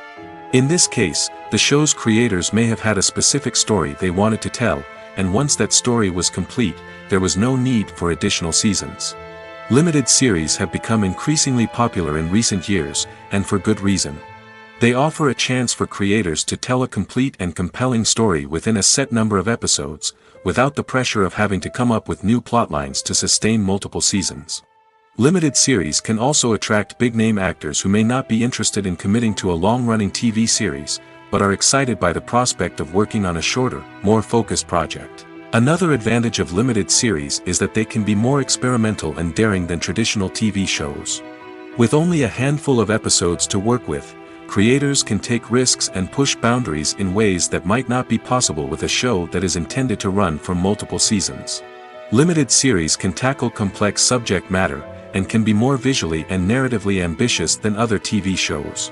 [SPEAKER 1] In this case, the show's creators may have had a specific story they wanted to tell, and once that story was complete, there was no need for additional seasons. Limited series have become increasingly popular in recent years, and for good reason. They offer a chance for creators to tell a complete and compelling story within a set number of episodes, without the pressure of having to come up with new plotlines to sustain multiple seasons. Limited series can also attract big-name actors who may not be interested in committing to a long-running TV series, but are excited by the prospect of working on a shorter, more focused project. Another advantage of limited series is that they can be more experimental and daring than traditional TV shows. With only a handful of episodes to work with, creators can take risks and push boundaries in ways that might not be possible with a show that is intended to run for multiple seasons. Limited series can tackle complex subject matter, and can be more visually and narratively ambitious than other TV shows.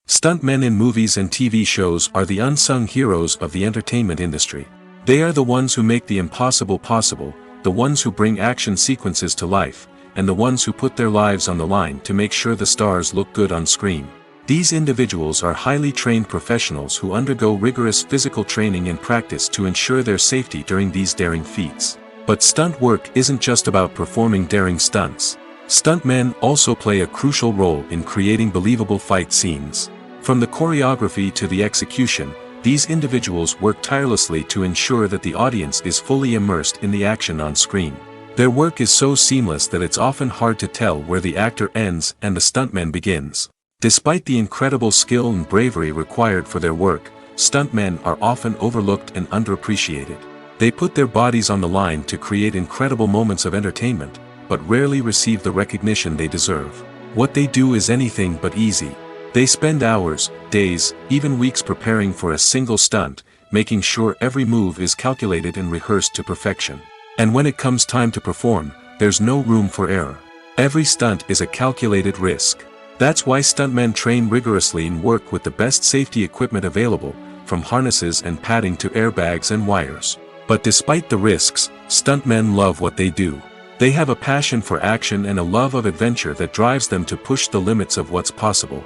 [SPEAKER 1] Stuntmen in movies and TV shows are the unsung heroes of the entertainment industry. They are the ones who make the impossible possible, the ones who bring action sequences to life, and the ones who put their lives on the line to make sure the stars look good on screen. These individuals are highly trained professionals who undergo rigorous physical training and practice to ensure their safety during these daring feats. But stunt work isn't just about performing daring stunts. Stuntmen also play a crucial role in creating believable fight scenes. From the choreography to the execution, these individuals work tirelessly to ensure that the audience is fully immersed in the action on screen. Their work is so seamless that it's often hard to tell where the actor ends and the stuntman begins. Despite the incredible skill and bravery required for their work, stuntmen are often overlooked and underappreciated. They put their bodies on the line to create incredible moments of entertainment, but rarely receive the recognition they deserve. What they do is anything but easy. They spend hours, days, even weeks preparing for a single stunt, making sure every move is calculated and rehearsed to perfection. And when it comes time to perform, there's no room for error. Every stunt is a calculated risk. That's why stuntmen train rigorously and work with the best safety equipment available, from harnesses and padding to airbags and wires. But despite the risks, stuntmen love what they do. They have a passion for action and a love of adventure that drives them to push the limits of what's possible.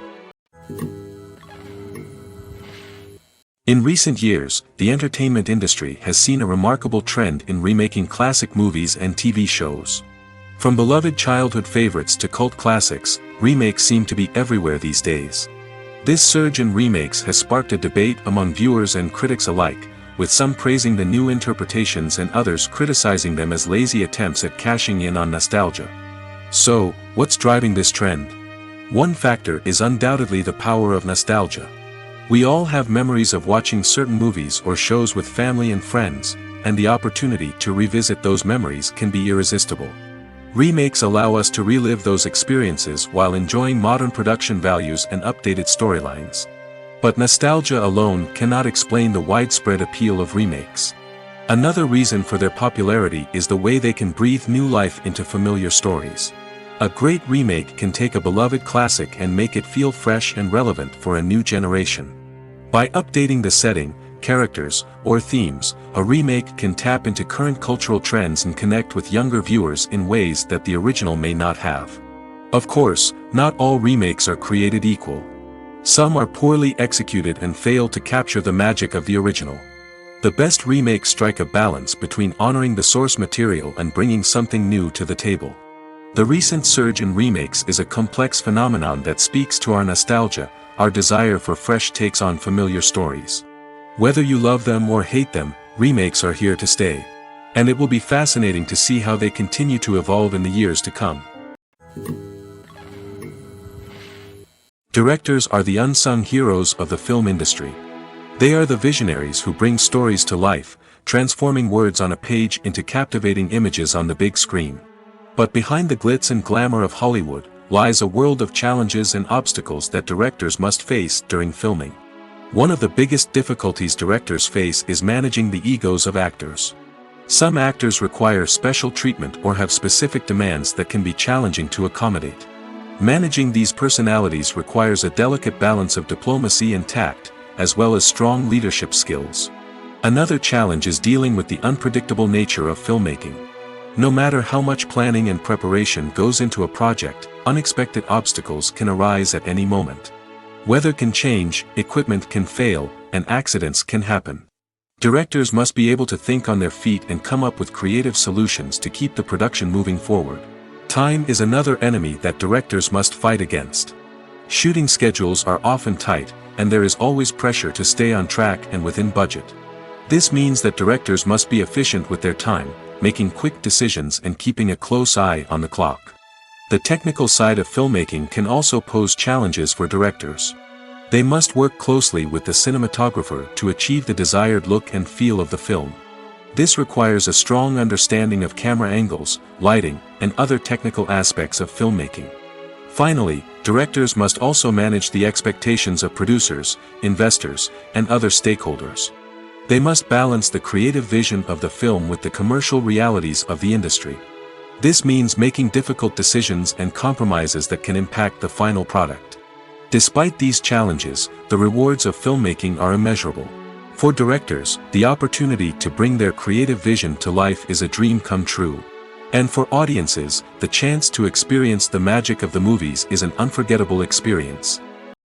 [SPEAKER 1] In recent years, the entertainment industry has seen a remarkable trend in remaking classic movies and TV shows. From beloved childhood favorites to cult classics, remakes seem to be everywhere these days. This surge in remakes has sparked a debate among viewers and critics alike, with some praising the new interpretations and others criticizing them as lazy attempts at cashing in on nostalgia. So, what's driving this trend? One factor is undoubtedly the power of nostalgia. We all have memories of watching certain movies or shows with family and friends, and the opportunity to revisit those memories can be irresistible. Remakes allow us to relive those experiences while enjoying modern production values and updated storylines. But nostalgia alone cannot explain the widespread appeal of remakes. Another reason for their popularity is the way they can breathe new life into familiar stories. A great remake can take a beloved classic and make it feel fresh and relevant for a new generation. By updating the setting, characters, or themes, a remake can tap into current cultural trends and connect with younger viewers in ways that the original may not have. Of course, not all remakes are created equal. Some are poorly executed and fail to capture the magic of the original. The best remakes strike a balance between honoring the source material and bringing something new to the table. The recent surge in remakes is a complex phenomenon that speaks to our nostalgia, our desire for fresh takes on familiar stories. Whether you love them or hate them, remakes are here to stay. And it will be fascinating to see how they continue to evolve in the years to come. Directors are the unsung heroes of the film industry. They are the visionaries who bring stories to life, transforming words on a page into captivating images on the big screen. But behind the glitz and glamour of Hollywood, lies a world of challenges and obstacles that directors must face during filming. One of the biggest difficulties directors face is managing the egos of actors. Some actors require special treatment or have specific demands that can be challenging to accommodate. Managing these personalities requires a delicate balance of diplomacy and tact, as well as strong leadership skills. Another challenge is dealing with the unpredictable nature of filmmaking. No matter how much planning and preparation goes into a project, unexpected obstacles can arise at any moment. Weather can change, equipment can fail, and accidents can happen. Directors must be able to think on their feet and come up with creative solutions to keep the production moving forward. Time is another enemy that directors must fight against. Shooting schedules are often tight, and there is always pressure to stay on track and within budget. This means that directors must be efficient with their time, making quick decisions and keeping a close eye on the clock. The technical side of filmmaking can also pose challenges for directors. They must work closely with the cinematographer to achieve the desired look and feel of the film. This requires a strong understanding of camera angles, lighting, and other technical aspects of filmmaking. Finally, directors must also manage the expectations of producers, investors, and other stakeholders. They must balance the creative vision of the film with the commercial realities of the industry. This means making difficult decisions and compromises that can impact the final product. Despite these challenges, the rewards of filmmaking are immeasurable. For directors, the opportunity to bring their creative vision to life is a dream come true. And for audiences, the chance to experience the magic of the movies is an unforgettable experience.